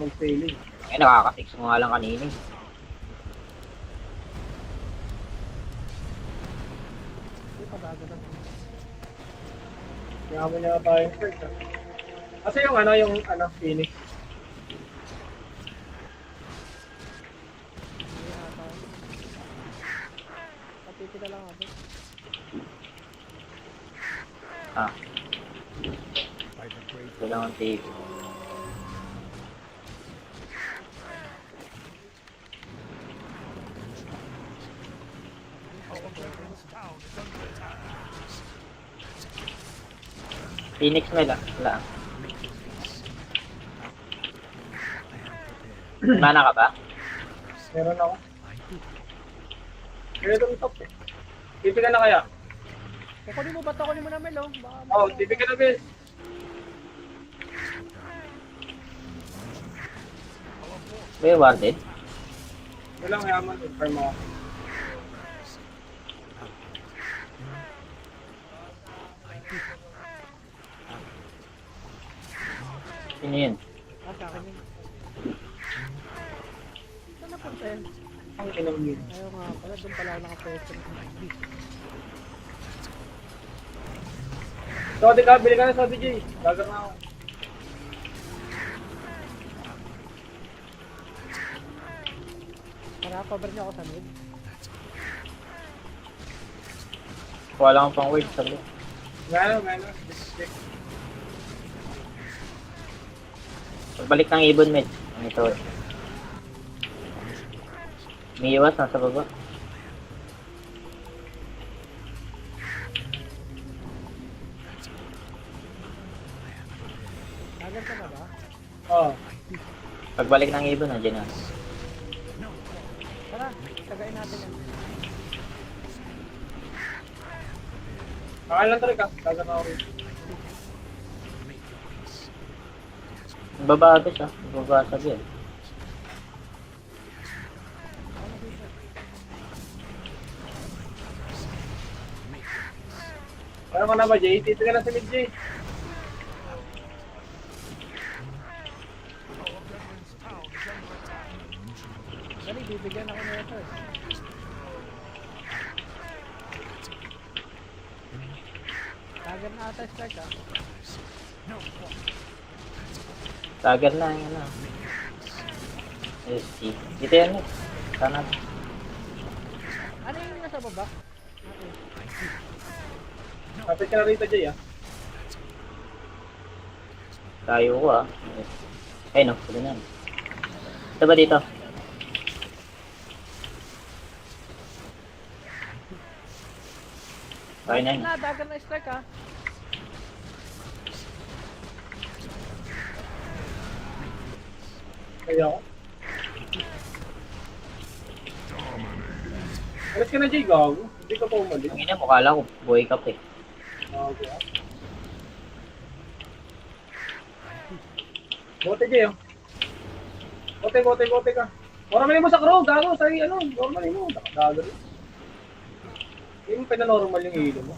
mag-failing. Eh, nakaka-6 mo nga lang kanina. Hindi pa bago na. Kaya mo niya tayong first. Kasi yung Phoenix. Hindi ata. Patiti ka lang ako. Ah. Ito lang ang take. Phoenix may lang. Wala. Mana ka ba? Meron ako. Kaya itong top eh. TV ka na kaya? Kukunin mo ba ito? Kunin mo na Mel, oh. Baka Oo, TV ka na, Bill. May warded? Walang yaman. Farm ako. Sino yun? sa akin yun. Saan napunta yan? Ang inang yun. Ayaw nga pala, doon pala ako nakapwesto. Sodi ka, bili ka na Sodi J. Gagar na ako. Para cover niya ako sa mid. Wala kang pang word sabi. Gano. Pagbalik ng ibon med. Ang ito. May iwas nasa baba. Tagal ka na ba? Oo. Pagbalik ng ibon nandiyan na. Tara, tagayin natin yan. Kakain lang talaga. Gagar na ako rin. Babago siya. Babasag yun. Ano ka na ba, Jay? Tito ka na sa mid, Jay. Dali, bibigyan ako na ito eh. Tagal na ata strike ah. Tagal na yung ano. SC. Dito yan eh. Sana. Ano yung nasa baba? Kapit ka na rito, Jay, ah. Tayo ko ah. Ay no. Pwede na. Ito ba dito? Tayo na yun. Dagal na strike ah. Kaya ako. Alas ka na, Jay, gago. Hindi ka pa umalis. Ang ina mo, kala ko buhay ka pa eh. Okay, ah. Bote, Jay, oh. Bote ka. Normally mo sa crow, gago. Sa normally mo. Gago rin. Hindi mo pinanormal yung ilo mo.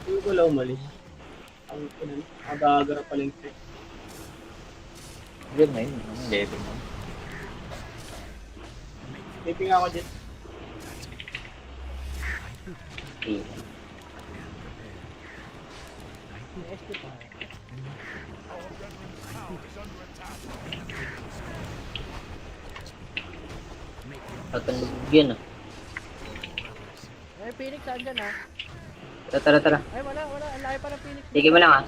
Hindi ko lang umalis. Ang agagarap pala yung trick. Good na yun. Ang level mo. Taping ako dyan. Okay. May SP pa. Tatandog yun ah. Ay, Phoenix, saan dyan ah? Tara. Ay, wala. Ang layo pa ng Phoenix. Sige mo lang ah.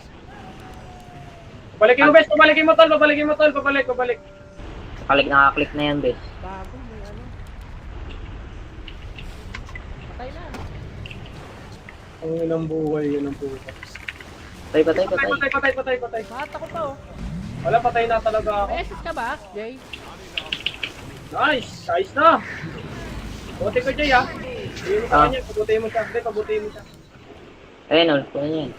Pabalikin mo, bes. Pabalikin mo, tol. Pabalik. Nakaklik na yan, bes. Bago, may ano. Patay na. Ang inang buhay, yun ang puta. Patay. Patay. Mata ko pa oh. Wala, patay na talaga ako. May SS ka ba, Jay? Nice! Ayos na! Bote ko, Jay, ah. Hindi mo sa kanya, pabutihin mo siya. Hindi, pabutihin mo siya. Ayun oh, kunin niya yun.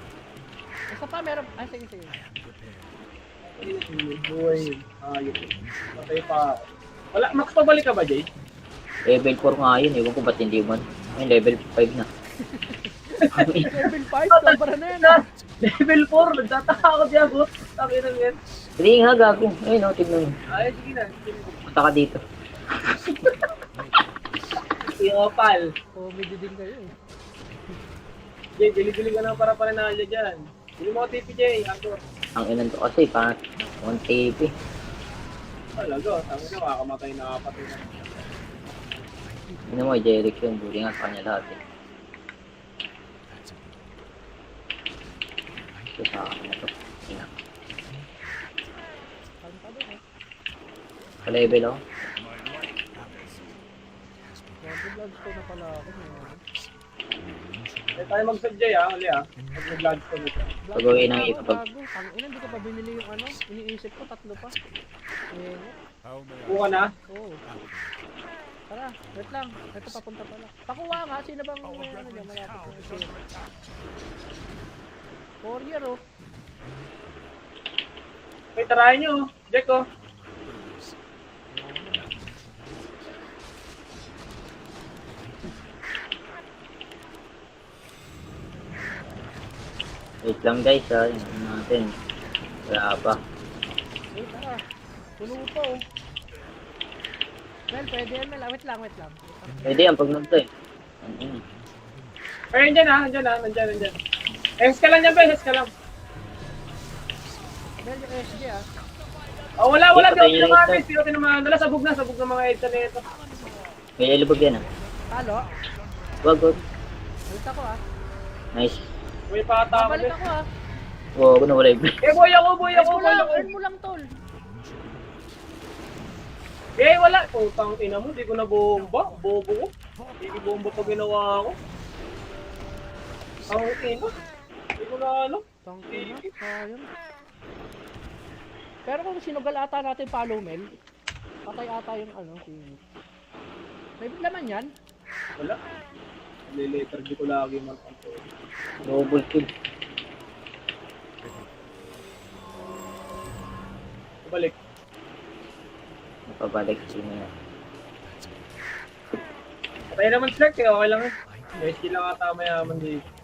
Basta pa, meron. Ay, sige. Buhay yun. Ayos. Patay pa ako. Wala, max pabalik ka ba, Jay? Level 4 nga yun, ewan ko ba't hindi man. Ayun, level 5 na. Level 5, sobra na yan. ah. Level 4, nagtataka ako diyan, boss. Sabi na yan. Hindi nga gago. Ayun o, tignan mo. Ay, sige na. Sige na. Punta ka dito. Si Opal. Comedy din kayo eh. Jay, bili-bili ka ng para pananalya dyan. Bili mo ko TPJ, Arthur. Ang inan to kasi, pa 1 TP. Talaga, sabi na makakamatay na kapatid na. Ano mo, Jeric yun. Buli nga sa kanya lahat eh. Ito sa akin na to. Ina. Kanta din eh. Ka-level ako. Grabe vlogs ko na pala ako. Eh, tayo mag-suggay uli Pag nag-lodge ko nito. Pag-uwi ng ipapag. Bago. Ang ina, hindi ko pa binili yung ano. Iniisip ko, 3 pa. Eh, Buka na. oo. Tara, wait lang. Ito papunta pala. Pakuha nga, sino bang may ano dyan, malapit na ito. Courier oh. Okay, tarahin nyo. Jack, oh. Wait lang guys ha. Yung natin. Wala pa. Eh, tara. Puno pa oh. Mel, pwede yan Mel. Wait lang. Pwede yan pag nagto eh. Ang ina. Pero nandyan. Hes ka lang dyan, Hes ka lang. Mel, yung SG ah. Oh, wala, Patay di ako nyo tinamaan, ito. Hes. Di ako tinamaan. Wala, sabog na mga EDSA na ito. May ilubog yan ah. Talo. Wag. Wait ako ah. Nice. May pata ako, Babalik Hes. ako ah. Wow, ako nawala yung Eh, boy ako. Earn mo lang tol. Eh, wala. Putang ina mo, di ko na bomba. Bobo ko. Hindi ko bomba pag ginawa ko. Ang ina. Hindi ko na ano. Tangina, sayang. Pero kung sinugal ata natin follow Mel, patay ata yung ano, si... May laman yan? Wala. Lilater, di ko lagi magpanto. double kill. Balik. Napabalik sino yan. Patay naman sila, kaya okay lang eh. May skill lang ata mayaman dito.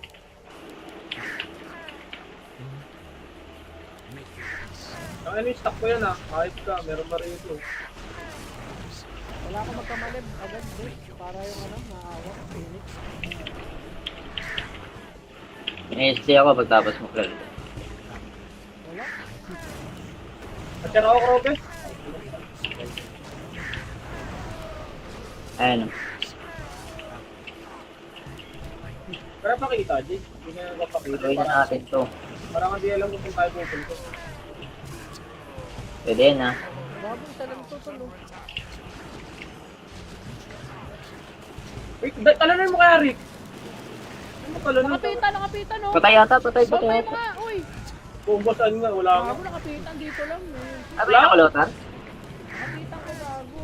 Ang ano yung stock ko yan kahit ka, meron pa rin ito. Wala akong magkamalib agad bro. Para yung ano, maawa, Phoenix. SD ako pagtapos mo klaro. Wala. At yan ako, Robes. Ayan o. Pero pakita, Jay. Hindi na napakita. Gawin na natin to. Parang hindi alam mo kung tayo pupunta. Pwede yan ah. Bago isa lang ito tol. oh. Wait, talanan mo kaya, Rick? Ano mo talanan? Nakapitan no. Patay ata. Babay mo nga, uy. Kung saan nga, wala nga. Bago nakapitan dito lang eh. Abay ako Lothar? Nakapitan ko bago.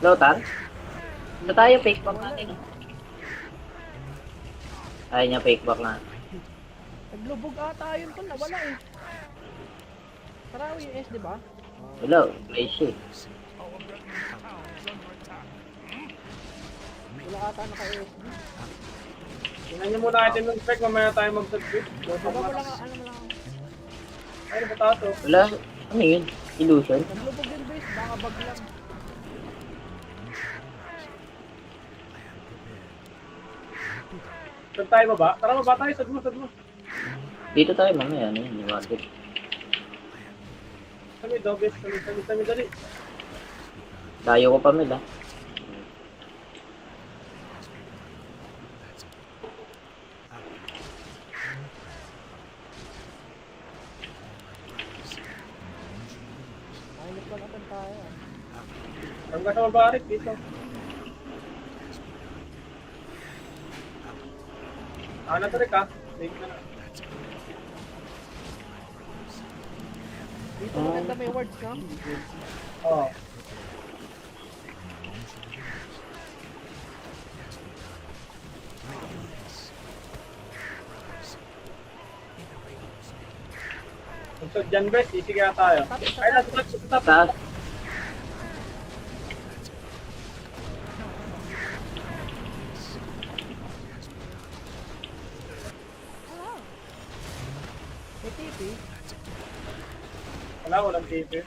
Lothar? Ito tayo fake back natin. Ayaw niya fake back na. Naglubog ata yun tol, nawala eh. Tara, yung S, di ba? Wala, place eh. Wala ata naka-SD. Tingnan niyo muna natin ng spec, mamaya tayo mag-subscribe. Baba ko lang, ano mo lang. Ay, ano ba tato? Wala, ano yun? Illusion? Naglubog yung base, baka bag lang. Saan tayo baba? Tara, baba tayo, sad mo. Dito tayo mamaya, ano yun, iwagit. Kami, dobes, kami, dali. Tayo ko pa mila. Ayun, pa natin tayo ah. Ang gasa mabarik dito. Ano to, Rick, Take na na. Dito maganda may words, no? Oo. So, dyan, best, easy kaya tayo. Ay, stop. Taas. Wala, walang TP.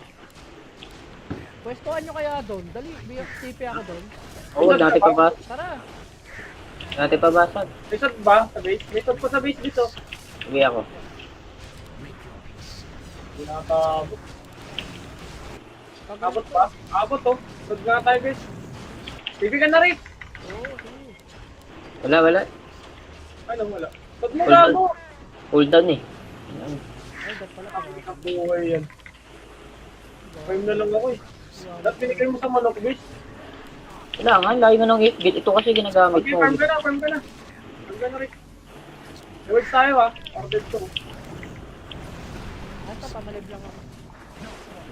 Pwestuhan nyo kaya doon. Dali, BFTP ako doon. Oo, dati pa ba? Tara. Dati pa basag. May shot ba sa base? May shot pa sa base dito. Sige ako. Hindi nakatabot. Abot pa? Abot to. Shot nga tayo guys. TP ka na rin. Oo, sige. Wala. Ano wala? Shot mo Hold gago. Hold down eh. Ay, dad pala. Ang buhay yan. 5 na lang ako eh. Dapat binigay mo sa manok guys. Kailangan, lagi mo nang hit. Ito kasi ginagamit Okay, mo. farm ka na. Farm ka na rin. Rewards tayo ha. Ordered to. Asa, pamalib lang ako.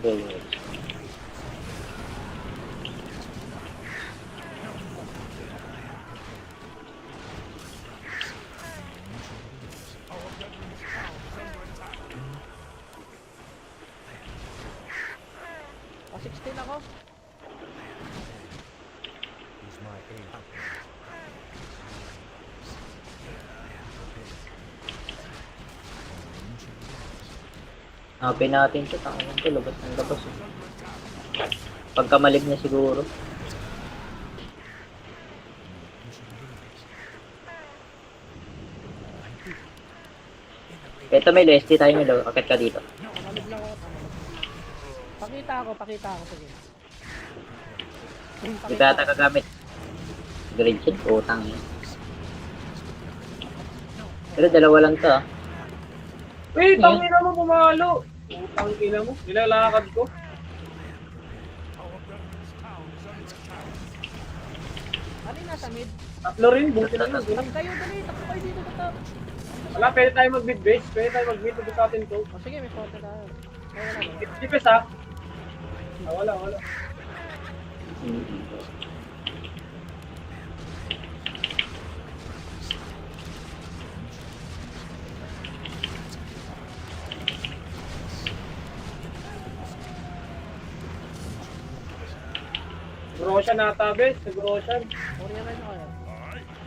Okay. Ah, 16 ako. Hanapin natin ito. Tangan ito. Labas ng labas. Eh. Pagkamalig na siguro. Ito may Leslie tayo may daw. Akit ka dito. Pamalib lang ako. Pakita ako. Sige. Hindi ka ata kagamit. Grade shit. Utang eh. Pero dalawa lang to ah. Uy, tangina mo pumalo. Tangina mo. Nilalakad ko. Ano yung nasa mid? Tatlo rin. Buti na yun. Tap kayo, dali. Takbo kayo dito, tap. Wala, pwede tayo mag-mid base. Pwede tayo mag-mid. Ito sa atin to. O sige, may photo tayo. Ay, wala. Tipes ha. Ah, wala. Grosyan nata, bes. Sa Grosyan. Korea rin ako yan.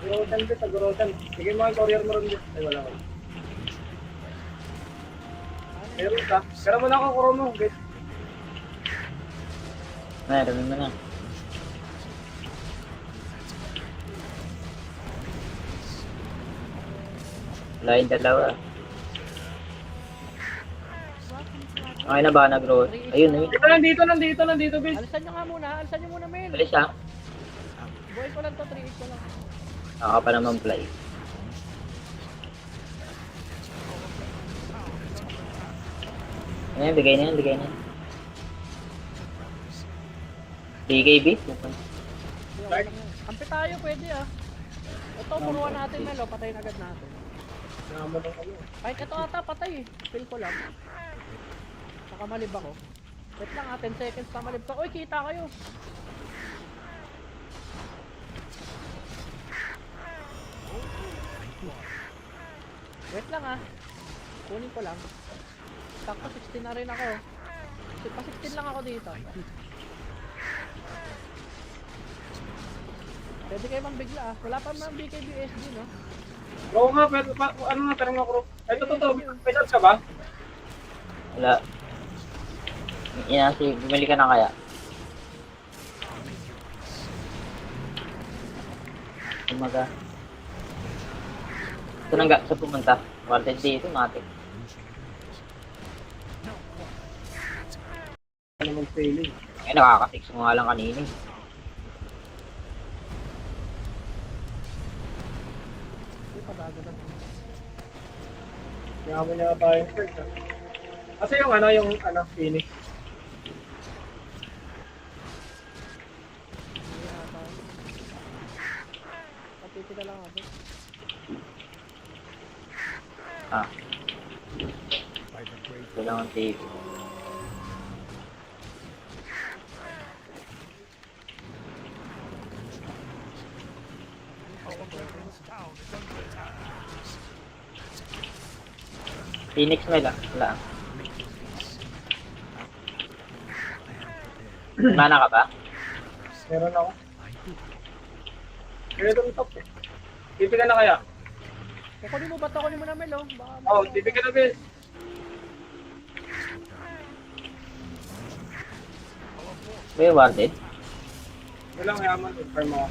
Grosyan, bes. Sa Grosyan. Sige mga courier mo rin, bes. Ay, wala. Meron ka. Pero mo na ako, kuro mo, bes. Meron mo na. Wala yung dalawa. Okay na ba nag-roll? Ayun, ayun. Nandito, bes. Alisan nyo muna, Mel. Alis ah. Buhay ko lang to, 3-8 ko lang. Naka pa naman play. Ayan, bigay na yan. BKB? Right. Kampi tayo, pwede ah. Ito, puruan natin, Mel. O, patayin agad natin. Naman ng ano. Kahit ito ata, patay eh. Feel ko lang. Nakamalib ako. Wait lang ah, 10 seconds pamalib ka. Uy, kita kayo. Wait lang ah. Kunin ko lang. Sakto 16 na rin ako. Pa 16 lang ako dito. Pwede kayo mang bigla ah. Wala pa mang BKBSD no? Oo nga, pero ano nga, tanong ako. Ito, may shot ka ba? Wala. Inasi, bumili ka na kaya? Umaga. Ito nang sa pumunta. Quartet dito, matik. Ano mag-failing? Ay, nakaka-fix mo nga lang kanina eh. Hindi pa bago lang. Yaman niya tayo yung first. Kasi yung Phoenix. Hindi na tayo. Patiti na lang ako. Ah. Kailangan tape. Phoenix may lang. Wala. Mana ka ba? Meron ako. Kaya itong top eh. Tipi ka na kaya? Kukunin mo ba ito? Kunin mo na Mel oh. Baka Oo, tipi ka na, Bes. May warded? Walang yaman, confirm mo.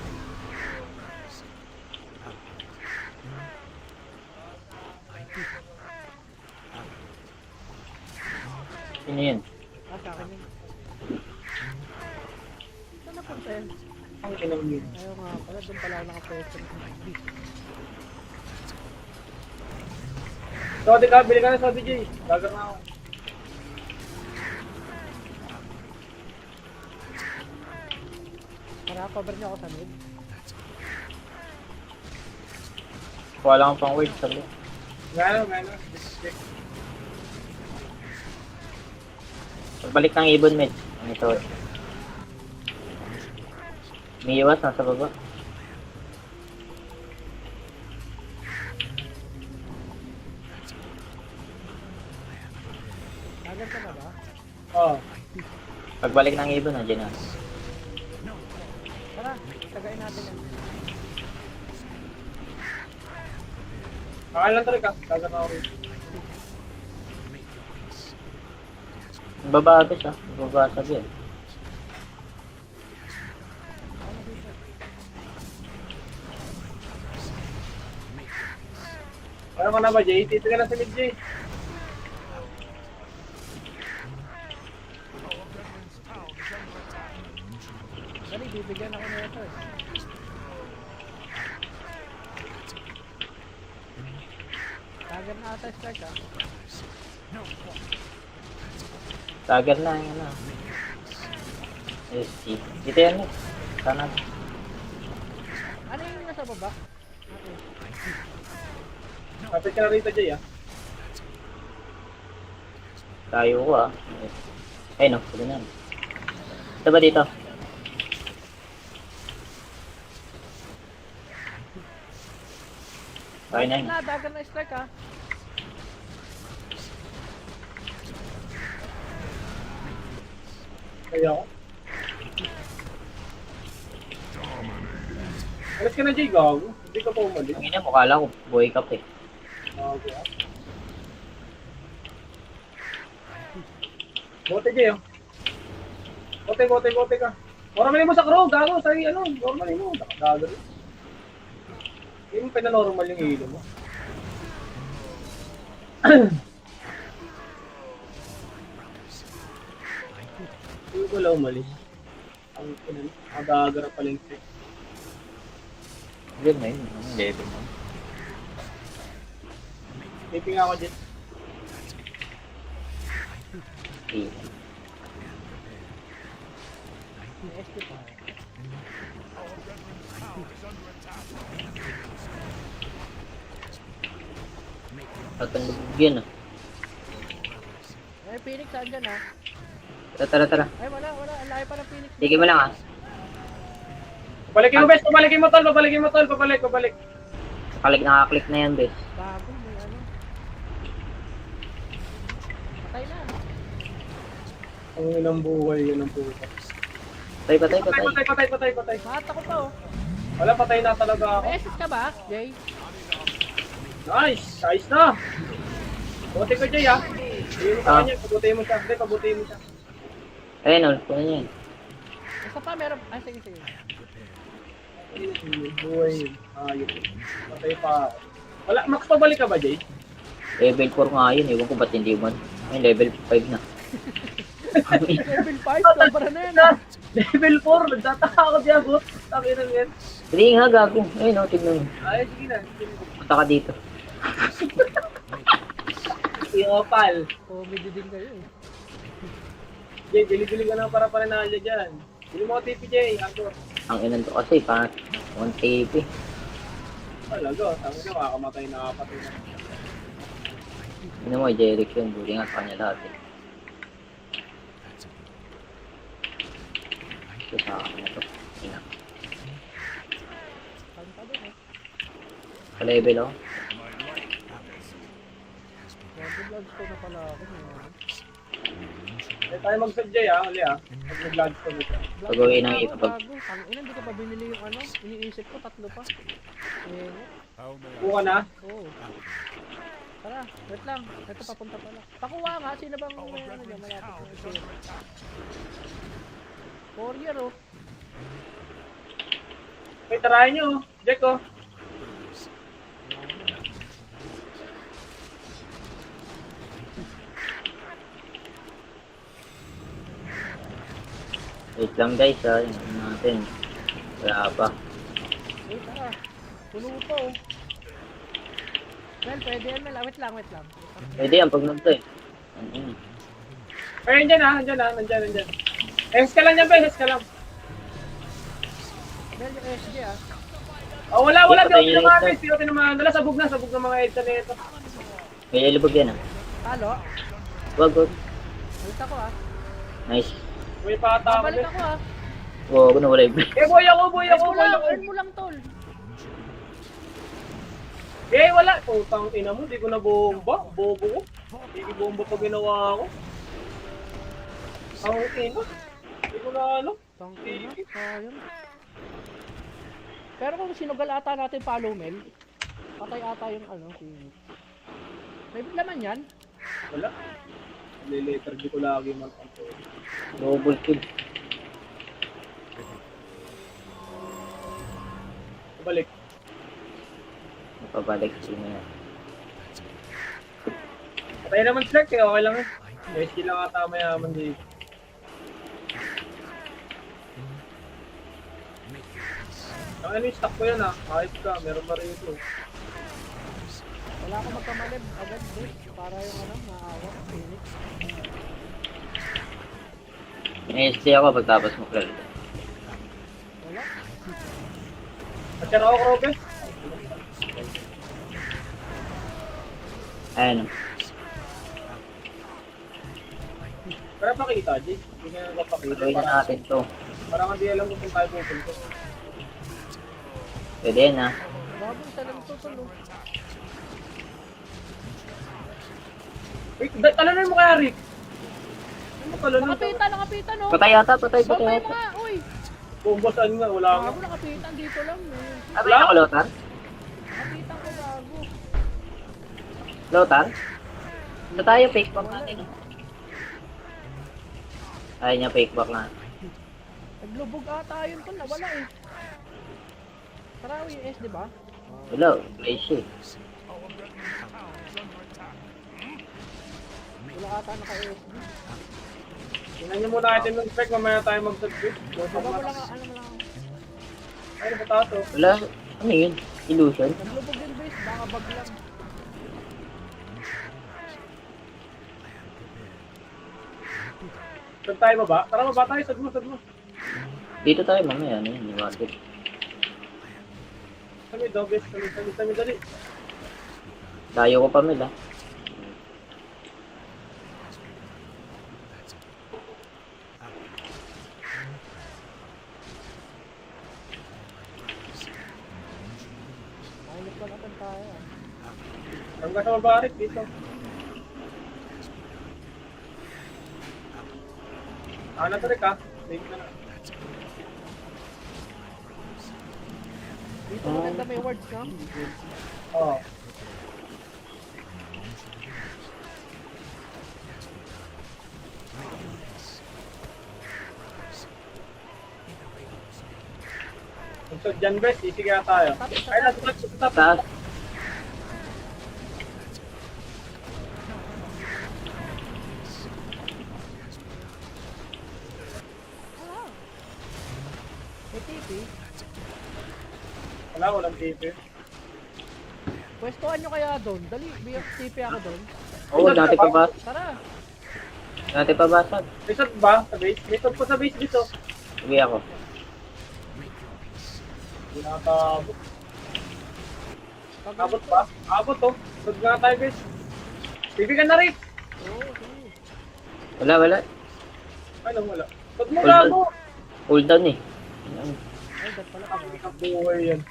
Sino yun? Ah, sa akin yun. Saan napunta yun? Ang inang yun. Ayaw nga pala, doon pala ako nakapesto. Sodi ka, bili ka na Sodi J. Dagar na ako. Para cover niyo ako sa mid. Wala kang pang wave, sabi. Gano. Pagbalik ng ibon, med. Ano ito? May iwas, nasa baba. Agad ka na ba? Oo. Pagbalik ng ibon, nandiyan na. Tara, tagayin natin yan. Kakain lang talaga. Dagar na ako rin. Baba ito siya. Baba sabi eh. Ano ka na ba, Jay? Tito ka na sa mid, Jay. Dali, bibigyan ako nito eh. Tagar na ata strike ah. Tagar na yung ano. SG. Dito yan eh. Sana. Ano yung nasa baba? Kapit ka na rito, Jay, ah. Tayo ko ah. Ay no, pwede na. Ito ba dito? Tayo na yun. Na, dagar na strike ah. Kaya ako. Alas ka na, Jay, gago. Hindi ka pa umalis. Ang ina mo, kala ko buhay ka pa eh. Okay, ah. Bote, Jay, oh. Bote ka. Normally mo sa crew, gago. Sa ano, normally mo. Gago rin. Hindi mo pinanormal yung hilo mo. Hindi ko lang umalis. Ang agagara pa lang siya. Good na yun. Ang level mo. Taping ako dyan. Okay. May SP pa. Tatandog yan ah. Ay, Phoenix saan dyan ah? Tara. Ay, wala. Ang layo pa ng Phoenix. Sige mo lang ah. Pabalikin mo, bes. Pabalikin mo, tol. Pabalik. Nakaklik na yan, bes. Bago, may ano. Patay na. Ang inang buhay yun ang puta. Patay. Patay. Mata ko pa oh. Wala, patay na talaga ako. May SS ka ba, Jay? Nice! Ayos na! Bote ko, Jay, ah. Hindi mo sa kanya. Pabutihin mo siya. Hindi, pabutihin mo siya. Ayun, all. Puno niya yun. Isa pa, meron. Ah, sige. Buhay yun. Ayun. Patay pa ako. Wala, max pabalik ka ba, Jay? Level 4 nga yun. Ewan ko ba't hindi man. Ayun, level 5 na. Level 5, sobra na yan ah. Level 4, nagtataka ako diyan, bot. Sabi na yan. Hindi nga, gago. Ayun, oh, tignan mo. Ay, sige na. Punta ka dito. Yung opal. Comedy din kayo eh. Jay, dili-dili ka na para pananalya dyan. Bili mo ko TP, Jay. Ako. Ang inan to kasi, pa 1 TP. Talaga, sabi na, makakamatay na kapatid na. Ano mo, Jeric yun. Buli nga sa kanya lahat eh. Ito sa akin na to. Ina. Kanta doon eh. Sa level ako. Vlogs ko na pala ako. Hindi tayo mag-sub, Jay, ah. Uli, ah. Pag nag-lodge ko nito. Pag-uwi ng iba. Tangina, hindi ka pa binili yung ano? Iniisip ko, 3 pa. Eh, Buka na. oo. Tara, wait lang. Ito papunta pala. Pakuha nga, sino bang may ano dyan, malapit na share. Warrior oh. Okay, tarahin nyo. Jack, oh. Wait lang guys ha, yung ano natin. Wala pa. Uy, tara. Puno to oh. Mel, pwede yan Mel. Wait lang. Pwede yan pag nagto eh. Ano. Ay, nandyan. Hes ka lang yan, be. Hes ka lang. Mel, yung SG ah. Oh, wala. Di Patay ako yung tinamaan, isa. guys. Di ako tinamaan. Dala, sabog na mga EDSA na ito. May ilubog yan ah. Halo? Wag. Balik ako ah. Nice. May pata ako, Babalik be. ako ah. Wag na wala yung Eh, boy ako. Earn mo lang tol. Eh, wala. Putang ina mo. Di ko na bomba. Bobo ko. Di ko bomba pag ginawa ako. Ang ina. Di ko na ano. Tangina, sayang. Pero kung sinugal ata natin follow Mel, patay ata yung ano, si... May laman yan? Wala. Liletter di ko lagi man. double kill. Balik. Napabalik sino yan. Patay naman select eh. Okay lang eh. May skill lang ata mayaman dito. Ang ano yung stock ko yan ah. Kahit ka. Meron pa rin ito. Wala akong magkamalib agad bro. Para yung ano, naawa, Phoenix. SD ako pagtapos mo clear. Wala. At yan ako, Krobe. Ayan. Pero pakita, Jay. Hindi nga napakita. Gawin na natin to. Parang hindi alam kung saan tayo pupunta. Pwede yan ah. Bago isa lang ito tulo. Wait, talanan mo kaya, Rick. Ano talanan? Nakapitan no? Patay yata. Sabay mga, uy! Bomba saan nga? Wala nga. Bago nakapitan dito lang eh. Abay ako Lothar? Nakapitan ko bago. Lothar? Ito tayo fake back natin. Ayaw niya fake back na. Naglubog ata yun tol, nawala eh. Tara yung S, di ba? Wala, place eh. Wala ata naka-SD. Tingnan niyo muna natin ng spec. Mamaya tayo mag-subscribe. Baba mo lang, ano mo lang. Ay, napataas oh. Wala, ano yun? Illusion? Naglubog yung base, baka bag lang. Saan tayo baba? Tara baba tayo. Sad mo. Dito tayo mamaya, ano yun? Iwasit. Kami, dobles. Kami, dali. Dayo ko pa Mel ah. Ayos ba natin tayo ah. Hanggang sa mabarik dito. Na to, Rick ah. Late na na. Dito maganda may words no? Oo. So, dyan, Bes. Easy kaya tayo. Ay, nasa top. Taas. May TP. Walang TV. Pwestuhan nyo kaya doon. Dali, may TP ako doon. Oo, dati pa ba? Tara. Dati pa basag. May shot ba sa base? May shot po sa base dito. Sige ako. Hindi nakatabot. Abot pa? Abot to. Shot nga tayo, Bes. TV ka na, Rick. Oo, sige. Wala. Ano, wala. Shot mo Hold na on. mo. Hold down eh. Ay, dat pala Ang ka. buhay yan.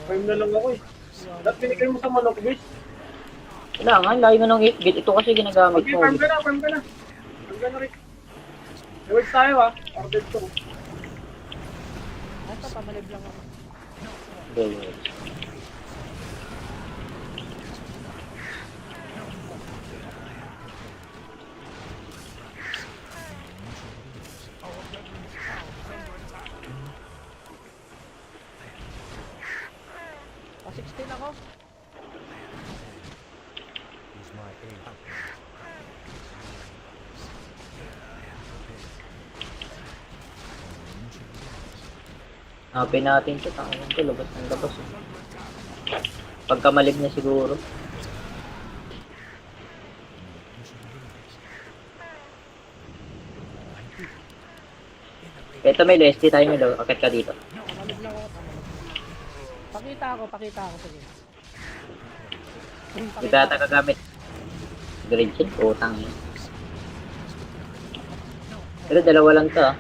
Five na lang ako eh. Dapat pinigay mo sa manok, Bes. Wala nga, layo mo ng 8 bit. Ito kasi ginagamit Okay, mo. farm ka na. Farm ka na, Rick. May words tayo ah. Ordered to. Ito, pamalib lang ako. Okay. Hanapin natin ito. Tangan ito. Labas ng labas. Oh. Pagka malig na siguro. Ito may Leslie tayo may daw. Akit ka dito. Tamalib lang ako, tamalib. Pakita ako, sige. Hindi ka ata gagamit. Grade check. Utang yun. Pero dalawa lang to ah.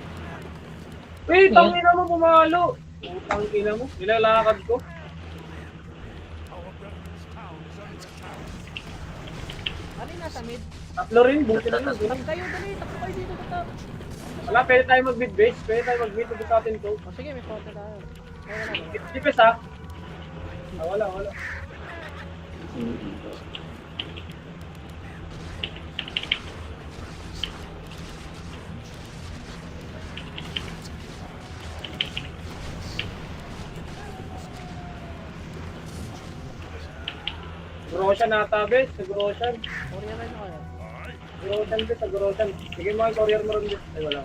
Wait, tangina mo pumalo. Utang ina mo. Nilalakad ko. Ano yung nasa mid? Tatlo rin, buti na yun. Tap kayo, dali. Tatlo kayo dito, tatlo. Wala, pwede tayo mag-mid base. Pwede tayo mag-mid sa atin to. O sige, may spot na tayo. Ay, wala. Tipis ha. Wala. Grosyan nata, bes. Sa Grosyan. Korea rin ako yan. Grosyan, bes. Sa Grosyan. Sige mo ang courier mo rin, bes. Ay, wala.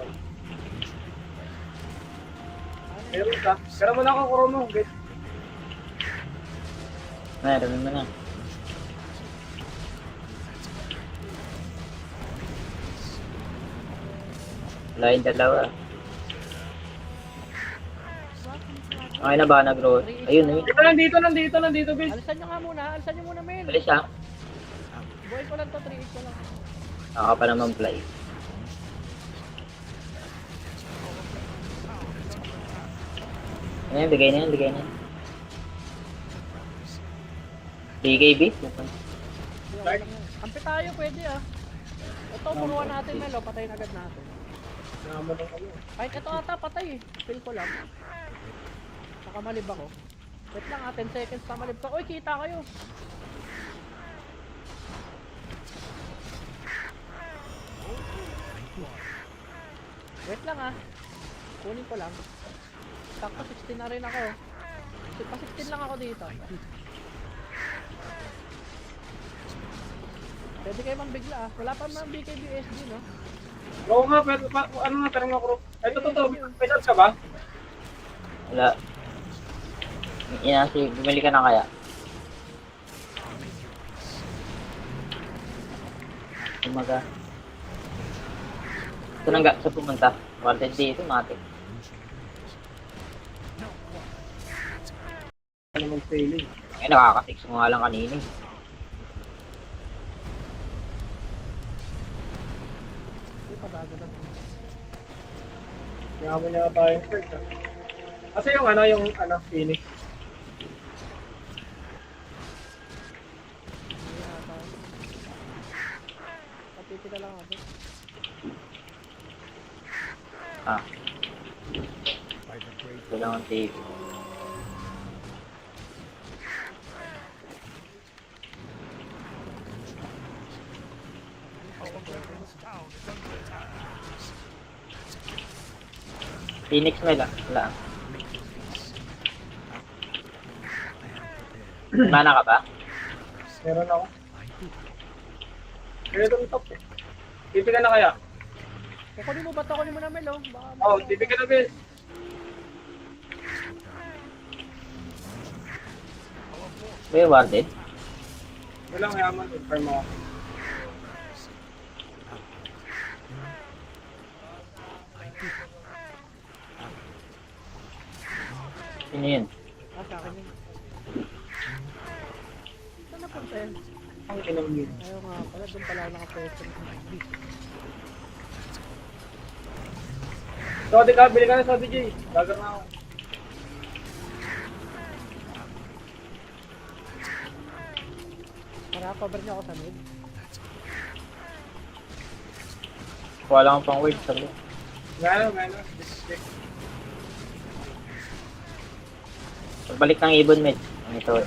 Meron ka. Pero mo na ako kuro mo, bes. Meron mo na. Wala yung dalawa. Okay na ba nag-roll? Ayun, ayun. Nandito, bes. Alisan nyo nga muna, alisan nyo muna, Mel. Alis ah. Buhay ko lang to, 3 ko lang. Naka pa naman fly. Ayan, bigay na yan. BKB? Kampi tayo, pwede ah. Ito, punuan natin, Mel, oh. Patayin agad natin. Naman ang ano. Kahit ito ata, patay eh. Feel ko lang. Nakamalib ako. Wait lang, 10 seconds pamalib ka. Uy, kita kayo. Wait lang ah. Kunin ko lang. Sakto 16 na rin ako. Pa 16 lang ako dito. Pwede kayo bigla ah. Wala pa naman BKBSG no? Oo nga, pero ano nga, pero nga kuro. Ito, may shots ka ba? Wala. Inasi, bumili ka na kaya? Umaga. Ito nang sa pumunta. Wanted dito, mati. Ano mag-failing? Ay, nakaka-6 mo nga lang kanina eh. Hindi pa bago lang. Kaya mo niya tayo first ha. Kasi yung Phoenix. Hindi ata. Patipila lang ako. Ah. Ito lang ang tape. Phoenix may lang. Wala. Mana ka ba? Meron ako. Pero itong top eh. Tipi ka na kaya? Kukunin mo ba ito? Kunin mo na Mel oh. Baka Oo, tipi ka na, Bes. May warded? Walang yaman, confirm ako. Sino yun? Ah, sa akin yun. Saan napunta yan? Ang kinam yun. Ayaw nga pala, doon pala ako nakapwesto. Sodi ka, bili ka na Sodi J. Lager na ako. Cover niyo ako sa mid. Wala kang pang word sabi. Gano'n. Pagbalik ng ibon med. Ang ito eh.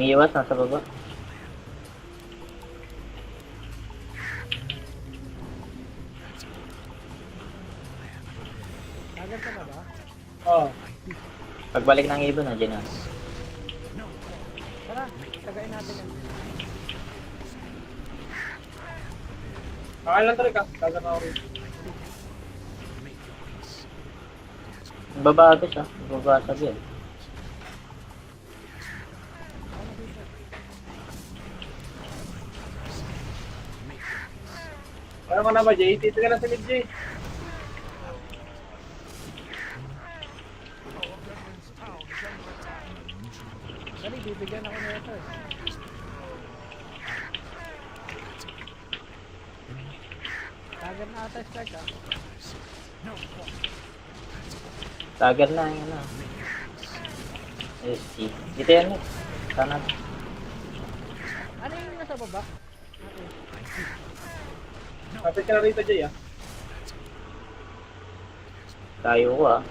May iwas nasa baba. Agad ka na ba? Oo. Pagbalik ng ibon nandiyan na. Tara, tagain natin yan. Kakain lang tayo ka. Lager na ako rin. Babagos ah. Babasag yan. Ano dito? Ano ka na ba, Jay? Dito ka na sa mid, Jay. Dali, bibigyan ako na ito eh. Tagan na ata strike ah. Tagar na yan ah. SC. Dito yan eh. Sana. Ano yung nasa baba? Okay. Kapit ka na rito, Jay, ah. Tayo ko ah.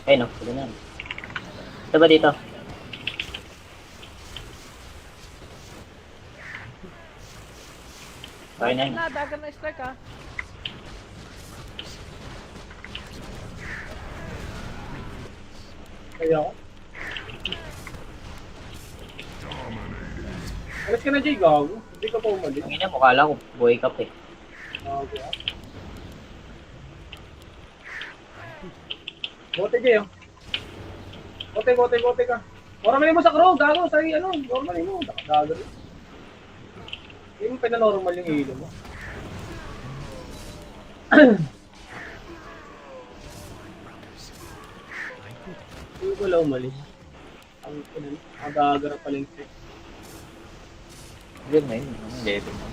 Ay no. Sige na. Ito ba dito? Tayo na yun. Dagan na strike ah. Kaya ako. Alas ka na, Jay, gago. Hindi ka pa umalis. Ang ina mo, kala ko buhay ka pa eh. Okay, ah. Bote, Jay, oh. Bote ka. Normalin mo sa crew, gago. Sa ano, normalin mo. Gago rin. Hindi mo pinanormal yung hilo mo. Hindi ko lang umalis. Ang agagarap pala yung trick. Good na yun. Ang level mo.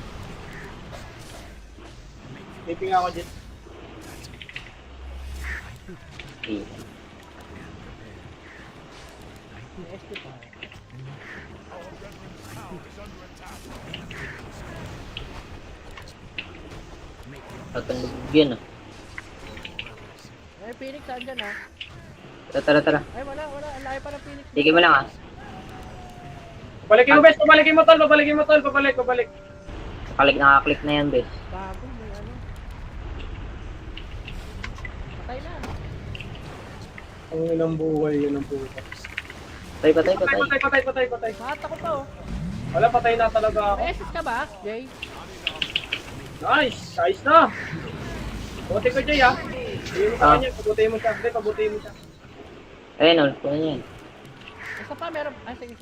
Taping ako dyan. Okay. May SP pa. Tatandog yan ah. May Phoenix saan dyan ah? Tara. Ay wala. Ang layo pa ng Phoenix. Sige mo lang ah. Pabalikin mo, bes. Pabalikin mo, tol. Pabalik. Nakaklik na yan, bes. Bago, may ano. Patay na. Ang ilang buhay, yun ang puta. Patay. Patay. Mata ko to. Wala, patay na talaga ako. May SS ka ba, Jay? Nice! Ayos na! Bote ko, Jay, ah. Hindi mo sa kanya, pabutihin mo siya. Hindi, pabutihin mo siya. Ayun, oh. Kunin yan. Basta pa meron. Ah, sige.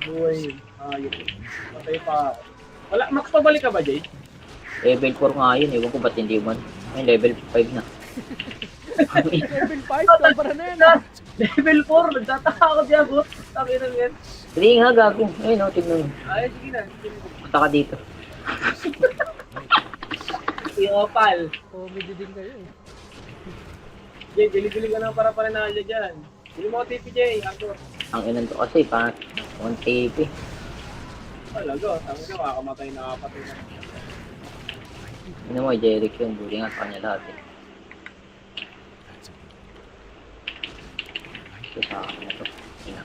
Buhay yun. Ayos. Patay pa ako. Wala, max pabalik ka ba, Jay? Level 4 nga yun. Ewan ko ba't hindi man. Ay, level 5 na. Level 5, sobra na yan ah. Level 4, nagtataka ako diyan, bro. Sabi na yan. Hindi nga, gago. Ayun, oh. Tignan mo. Ay, sige na. Punta ka dito. Yung opal. Comedy din kayo eh. Jay, bili-bili ka na para na dyan. Bili mo ko TP, Jay. Ako. Ang inan to kasi, parang 1 TP. Talaga, sabi ko, makakamatay na kapatid na. Ano mo, Jeric yun. Buli nga sa kanya lahat eh. Ito sa akin na to. Ina.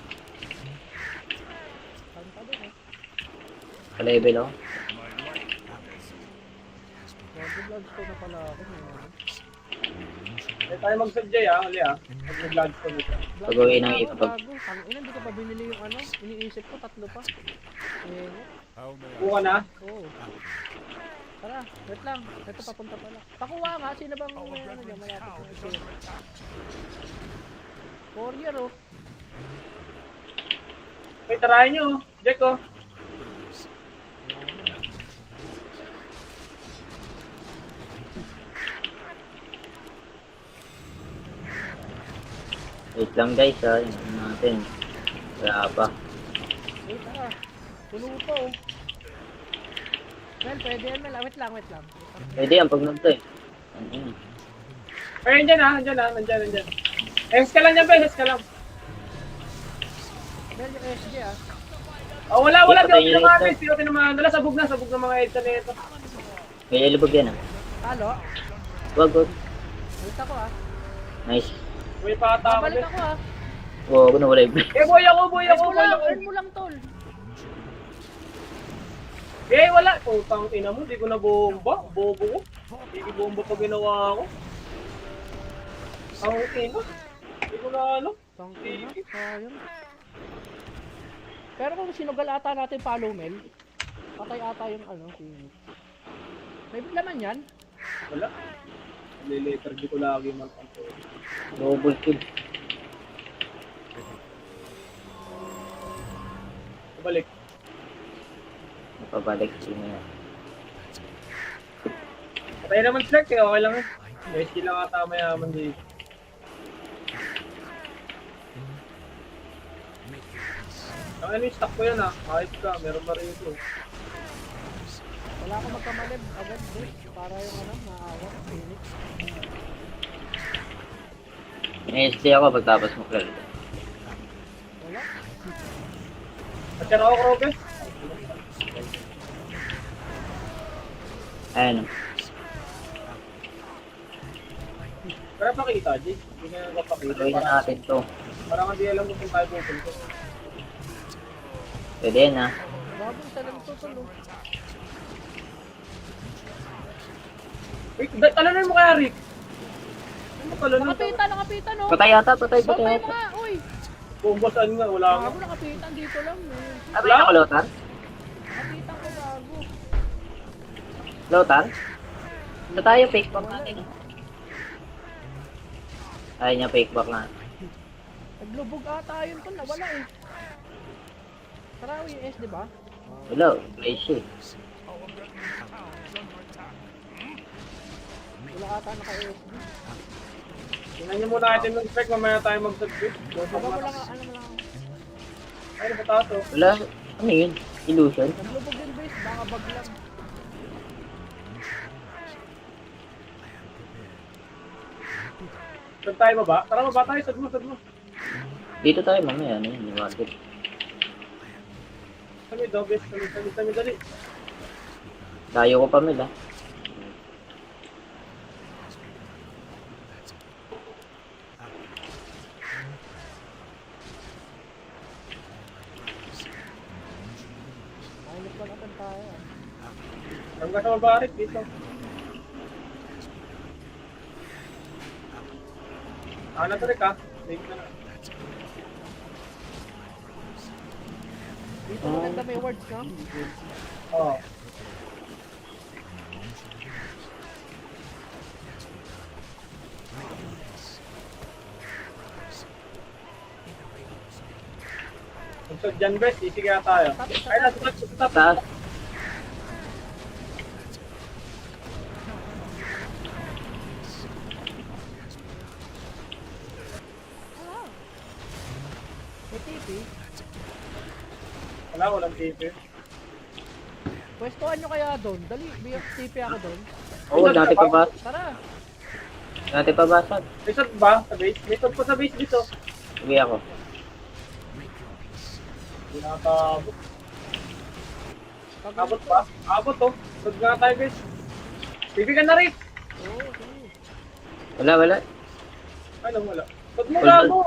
Saan pa din eh. Ka-level oh. Vlogs ko na pala ako. Eh, tayo mag-sub, Jay, ah. Uli, ah. Pag nag-lodge ko nito. Pag-uwi ng iba, pag- Ina, hindi ko pa binili yung ano. Iniisip ko, 3 pa. Eh, Buka na. oo. Tara, wait lang. Ito papunta pala. Pakuha nga, sino bang may ano dyan, malapit na ito. Courier oh. May tarahin nyo, oh. Jack, oh. Wait lang guys ha. Yung natin. Wala pa. Eh, tara. Tulo pa oh. Well, pwede yan, Mel. Wait lang. Pwede yan pag nagto eh. Ano. Ay, nandyan, ah. Nandyan. Hes ka lang yan, be. Hes ka lang. Mel, yung SG ah. Oh, wala. Patay Di ako yung tinamaan, ito. be. Di ako tinamaan. Wala, sabog na mga edsa na ito. May ilubog yan ah. Halo? Wag. Wait ako ah. Nice. May pata ako, be. Babalik ako ah. Wow, ako na wala yung Eh, boy ako. Earn mo lang, tol. Eh, wala. Putang ina mo. Di ko na bomba. Bobo ko. Hindi bomba pa ginawa ko. Ang ina. Di ko na ano. Tangina, sayang. Pero kung sinugal ata natin follow, Mel, patay ata yung ano, si... May laman yan? Wala. Liletergy ko lagi man. Double kill. Balik. Napabalik sino yan. Patay naman select eh, okay lang eh. May skill lang ata mayaman dito. Ang ano yung stock ko yan ah, kahit ka, meron pa rin ito. Wala akong magkamalib agad bro. Para yung ano, naawa. Phoenix. May SD ako pagtapos mo clear. Wala. At yan ako, Krobe. Ayan. Pero pakita, Jay. Hindi na napakita. Gawin na natin to. Parang hindi alam kung tayo pupunta. Pwede yan ah. Bagong salang tutulo. Wait, talanan mo kaya, Rick? Ano mo talanan? Nakapitan no? Patay yata, patay Sabay yata. mga, uy! Kung saan nga, wala nga. Gago, nakapitan dito lang eh. Abay na ko, Lotan? Nakapitan ko gago. Lotan? Ito tayo, fake back natin. Ayaw niya fake back na. Naglubog ata yun to, nawala eh. Tarawi yung S, di ba? Hello, place eh. Wala ata naka-SD. Tingnan niyo muna natin yung spec, mamaya tayo mag-submit. Baba mo lang, ano mo lang. Ay, napatato. Wala, ano yun? Illusion? Naglubog yung base, baka bag lang. Saan tayo baba? Tara, baba tayo, sad mo. Dito tayo mamaya, ano yun, yung market. Kami, dobles, kami, dali. Tayo ko pa mila. Ayos pa natin tayo. Hanggang sa mabarik dito. Na to, Rick, ha? Dito na. Dito maganda may words, no? Oo. So, dyan, best, easy kaya tayo. Ay, nasa top. Taas. May TP. Wala, walang TV. Pwestuhan nyo kaya doon. Dali, TP ako doon. Oo, dati pa ba? Tara. Dati pa basag. May shot ba sa base? May shot pa sa base dito. Sige ako. Hindi nakatabot. Abot pa? Abot, oh. Shot nga tayo, base. TV ka na, Rick. Oo, sige. Wala. Ano, wala. Shot mo, Hold on. gago.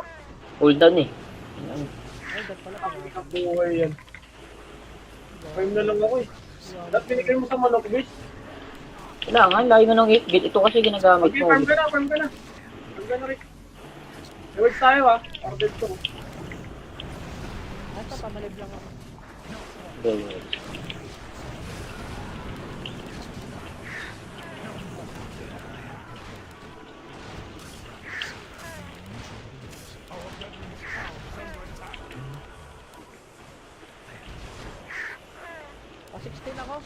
Hold down eh. Ayan. Ay, dad pala. Ang kabuhay yan. 5 na lang ako eh. Dapat binigay mo sa manok, base. Wala nga, layo nga ng 8 gate. Ito kasi ginagamit Okay, mo. farm ka na, farm ka na. Farm ka na, Rick. Rewards tayo, ha. Ordered ko. Asa, pamalib lang ako. Okay. Pa-16 ako.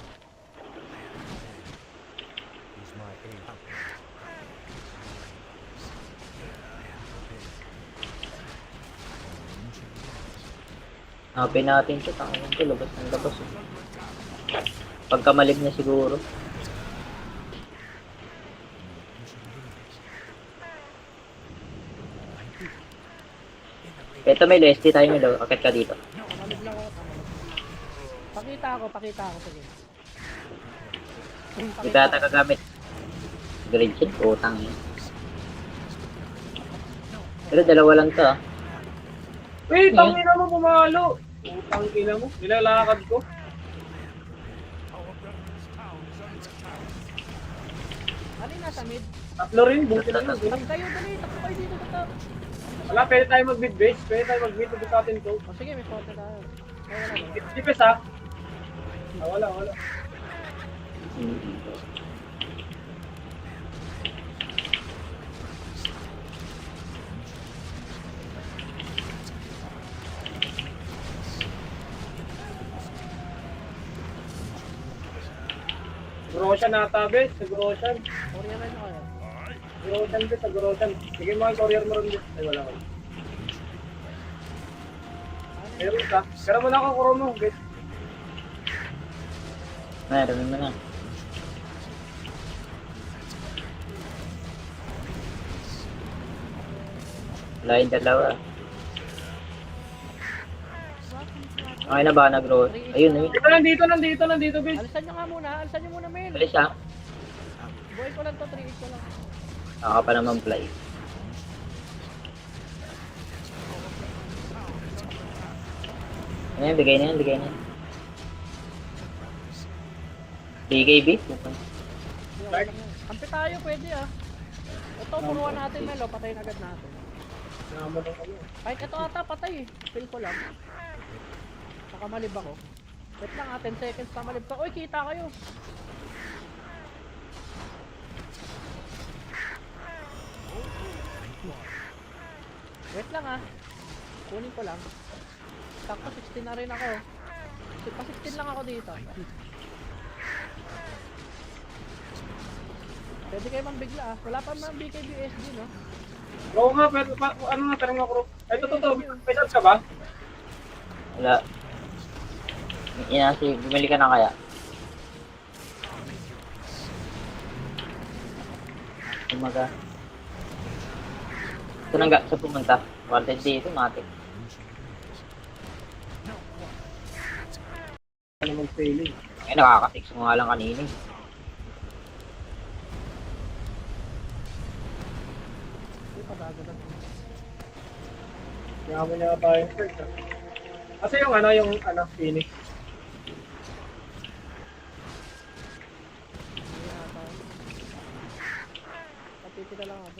Hanapin natin ito. Tangan ito, labas ng labas eh. Pagkamalig niya siguro. Ito may Leslie tayo nilo. Akit ka dito. Pamalib lang ako, pamalib. Pakita ako, sige. Di ba ata kagamit? Gridgen? Utang yun. Pero dalawa lang to ah. Wait, ang ina mo pumalo. Utang ina mo. Nilalakad ko. Ano yung nasa mid? Tatlo rin, buti na lang. Tag kayo, dali. Takbo kayo dito, tatap. Wala, pwede tayo mag-mid base. Pwede tayo mag-mid sa atin to. O sige, may photo tayo. Ay, wala. Tipes ha. Wala. Roshan ata, bes. Sa Roshan. Courier rin ako yan. Roshan, bes. Sa Roshan. Sige mo ang courier mo rin, bes. Ay, wala ko. Meron ka. Pero mo na ako, kuro mo, bes. Meron mo na. Wala yung dalawa. Okay na ba nag-roll? Ayun, ayun. Nandito, bes. Alisan nyo nga muna. Alisan nyo muna, men. Alis ah. Buhay ko lang to. 3 ko lang. Ako pa naman play. Ayan, bigay na yan, bigay na yan. BKB? Kampi tayo, pwede ah. Ito, puruan natin, Melo. Patayin agad natin. Naman ng ano. Kahit ito ata, patay eh. Feel ko lang. Nakamalib ako. Wait lang ah, 10 seconds pa malib ka. Uy, kita kayo. Wait lang ah. Kunin ko lang. Sakto 16 na rin ako. Pa 16 lang ako dito. Pwede kayo mambigla ah. Wala pa mang BKBSD no? Oo nga, pero ano nga, tanong ako. Ay, totoo, may shots ka ba? Wala. Inasi, bumili ka na kaya? Umaga. Ito nang sa pumunta. Wanted dito, matik. Ano mag-failing? Ay, nakaka-6 mo nga lang kanina. Hindi pa bago lang. Yaman niya tayo first. Kasi yung Phoenix. Hindi na tayo. Patiti lang ako.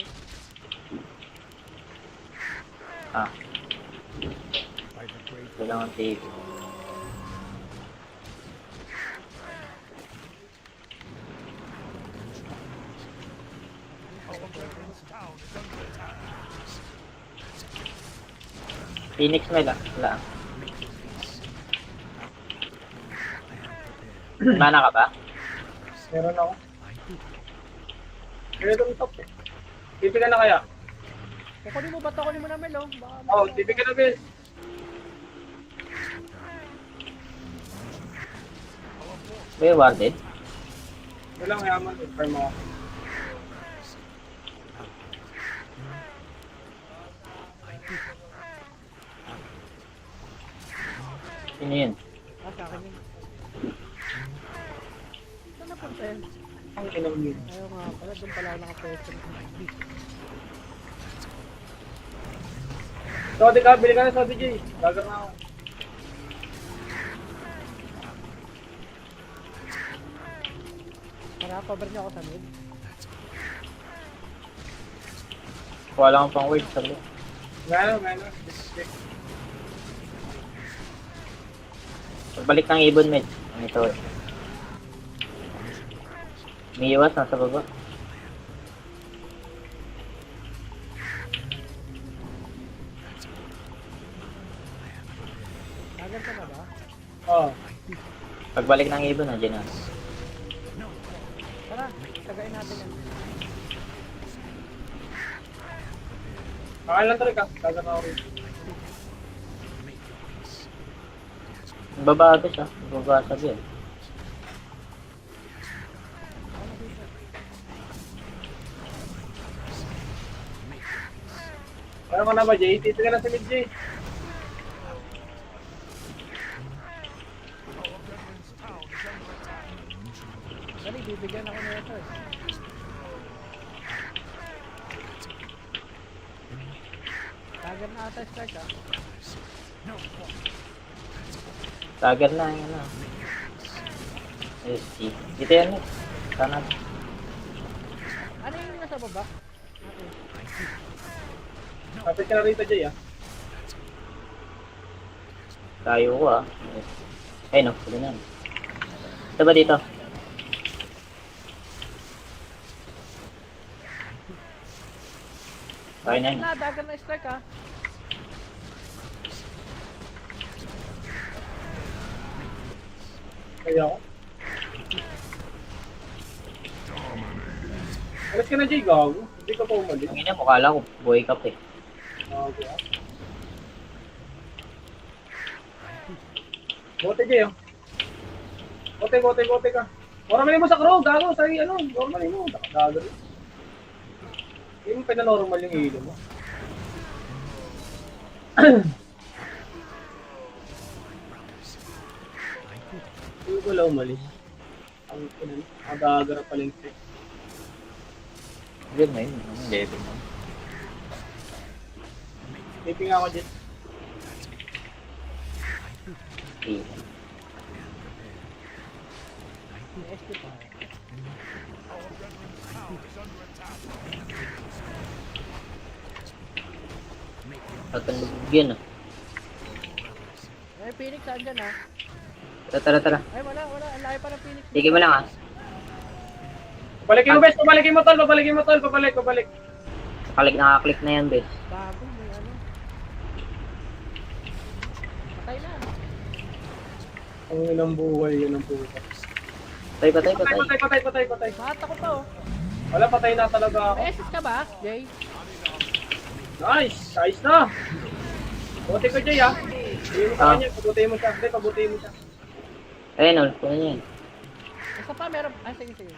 Ah. Ito lang ang TV. Phoenix may lang. Wala. Mana ka ba? Meron ako. Kaya itong top eh. Tipi ka na kaya? Kukunin mo ba ito? Kunin mo na Melo. Oo, tipi ka na, bes. May warded? Walang yaman, farm ako. Sino yun? Ah, sa akin yun. Saan napunta yan? Ang kinong yun. Ayaw nga pala. Doon pala ako nakapwesto. Sodi ka, bili ka na Sodi J. Gagar na ako. Para-cover niyo ako sa mid. Wala kang pang word sabi. Gano. Pagbalik ng ibon med. Ang ito eh. May iwas nasa baba. Tagal ka na ba? Oo. Pagbalik ng ibon nandiyan na. Tara, tagayin natin yan. Kakain lang talaga. Gagar na ako rin. Babago siya. Babasag yun. Parang ka na ba, Jay? Tipi ka na sa mid, Jay. Dali, bibigyan ako na ito eh. Tagal na ata start ah. Tagal na yung ano. SC. Dito yan eh. Sana. Ano yung nasa baba? Okay. Kapit ka na rito, Jay, ah. Tayo ko ah. Ay no, pwede na. Ito ba dito? Okay na yun. Dagan na strike ah. Kaya ako. Alas ka na, Jay, gago. Hindi ka pa umalis. Ang ina mo, kala ko, buhay ka pa eh. Okay, ah. Bote, Jay, oh. Bote ka. Normally mo sa crow, gago. Sa ano, normally mo. Gago rin. Hindi mo pinanormal yung ilo mo. Hindi ko lang umalis. Ang agagarap pala yung trick. Hindi mo yun, ang level mo. Taping ako dyan. Okay. May SP pa. Tatandog yan ah. Ay, Phoenix, saan dyan ah? Tara. Ay, wala. Ang layo pa ng Phoenix. Sige mo lang ah. Pabalikin mo, bes. Pabalikin mo, tol. Pabalik. Nakaklik na yan, bes. Bago, may ano. Patay na. Ang inang buhay, yun ang puta. Patay. Patay. Mahat ako pa oh. Wala, patay na talaga ako. May SS ka ba, Jay? Nice! Ayos na! Bote ko, Jay, ah. Hindi mo sa kanya, pabutihin mo siya. Hindi, pabutihin mo siya. Ayun, kunin niya yan. Basta pa, meron. Ay, sige.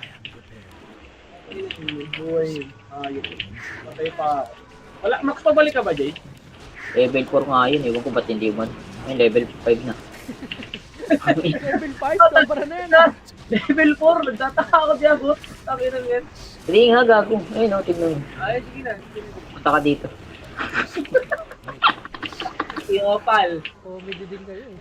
Buhay yun. Ayos. Patay pa ako. Wala, max pabalik ka ba, Jay? Level 4 nga yun, ewan ko ba't hindi mo. Ayun, level 5 na. Level 5, sobra na yan ah. Level 4, nagtataka ako dyan, boss. Sabi na yan. Hindi nga, gago. Ayun, tignan mo. Ay, sige na. Punta ka dito. Yung opal. Comedy din kayo eh.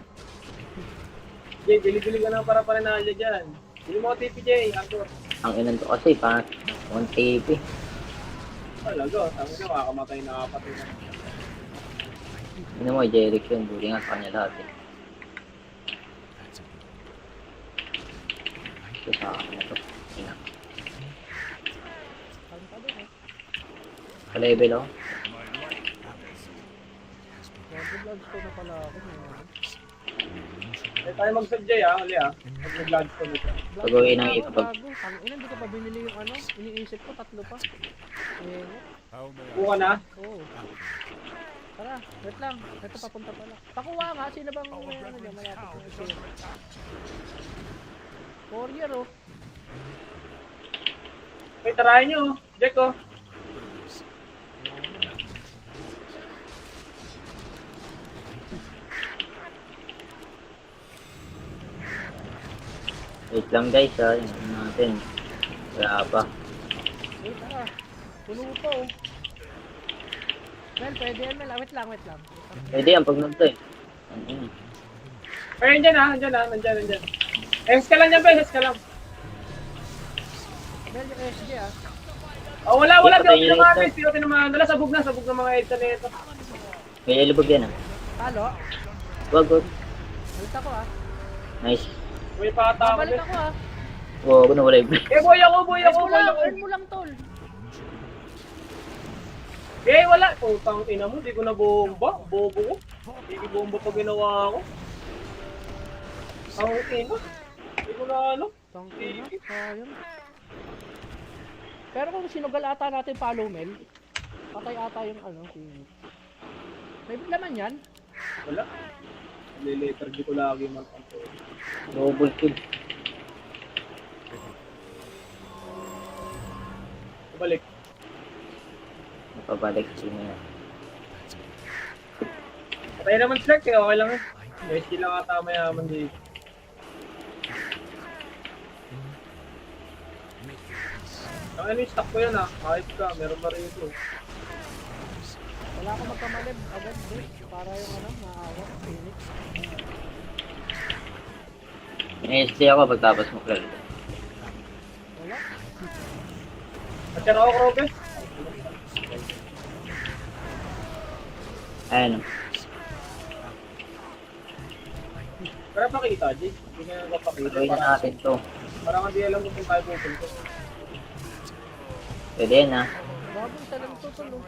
Jay, bili-bili ka na para pananalo dyan. Bili mo ko TP, Jay. Angkor. Ang inan to kasi, pa 1 TP. Talaga, sabi na, makakamatay na kapatid na. Ano mo, Jeric yun. Buli nga sa kanya lahat eh. Ito sa akin na to. Ina. Saan ka dun eh? Ka-level ako. Vlogs ko na pala ako. Eh, tayo mag-sub, Jay, Uli, Pag nag-lodge ko na siya. Pag-uwi ng ipapag. Ang ina, hindi ko pa binili yung ano. Iniisip ko, 3 pa. Eh, Buka na. oo. Tara, wait lang. Ito papunta pala. Pakuha nga, sino bang may ano dyan, malapit na ito. Courier oh. Okay, tarahin nyo. Jack, oh. Wait lang guys ha. Yung natin. Wala pa. Eh, tara. Puno pa oh. Mel, pwede yan Mel. Wait lang. Pwede yan pag nagto eh. Ang ina. Ay, nandyan. Hes ka lang dyan, Hes ka lang. Mel, yung SG ah. Oh, wala. Patay Di ako nyo tinamaan, ito. Hes. Di ako tinamaan. Wala, sabog na mga EDSA na ito. May ilubog yan ah. Talo. Wag. Wait ako ah. Nice. May pata ako, Babalik Hes. ako ah. Wow, ako nawala yung Eh, boy ako. Earn mo lang tol. Eh, wala. Putang ina mo, di ko na bomba. Bobo ko. Hindi ko bomba pag ginawa ko. Ang ina. Hindi ko na ano. Tangina, sayang. Pero kung sinugal ata natin follow Mel, patay ata yung ano, si... May laman yan? Wala. Lilater, di ko lagi magpanto. double kill. Balik. Napabalik sino yan. Patay naman sila, kaya okay lang eh. May skill lang ata mayaman dito. Ang ano yung stock ko yan kahit ka, meron pa rin ito. Wala akong magkamalib agad bro. Para yung ano, maawa, Phoenix. SD ako pagtapos mo klaro. Wala. At yan ako, Krobe. Ayan. Pero pakita, Jay. Hindi na napakita. Tuloy na natin to. Parang hindi alam mo kung tayo pupunta. Pwede yan ah. Bago isa lang ito tol.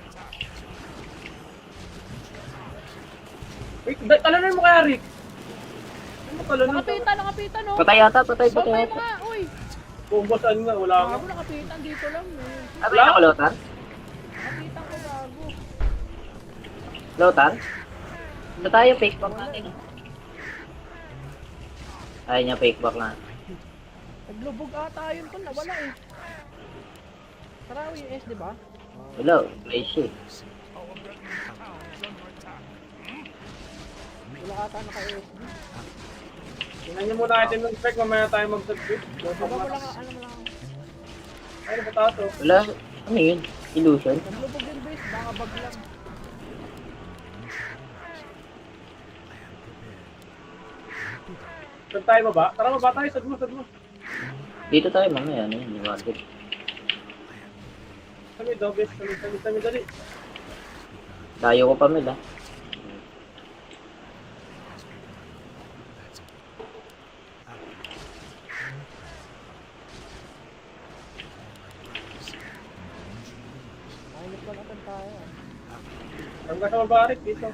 Wait, talanan mo kaya, Rick? Ano talanan ka? Nakapitan no. Patay ata. Babay mo nga, uy. Bumbasan nga, wala nga. Gago, nakapitan dito lang eh. Ano yung nakalotan? Nakapitan ko gago. Lotan? Ito tayo, fake back natin. Ayaw niya fake back na. Naglubog ata yun tol, nawala eh. Tara, yung S, di ba? Wala, place eh. Wala ata naka-SD. Tingnan niyo muna natin ng spec, mamaya tayo mag-subscribe. Baba mo lang, ano mo lang. Ay, pataas oh. Wala, ano yun? Illusion? Naglubog yung base, baka bag lang. Saan tayo baba? Tara, baba tayo, sad mo. Dito tayo mamaya, ano yun, liwanag. Kami, dobes, kami, dali. Tayo ko pa mila. Minus 1 natin tayo. Hanggang sa mabarik dito.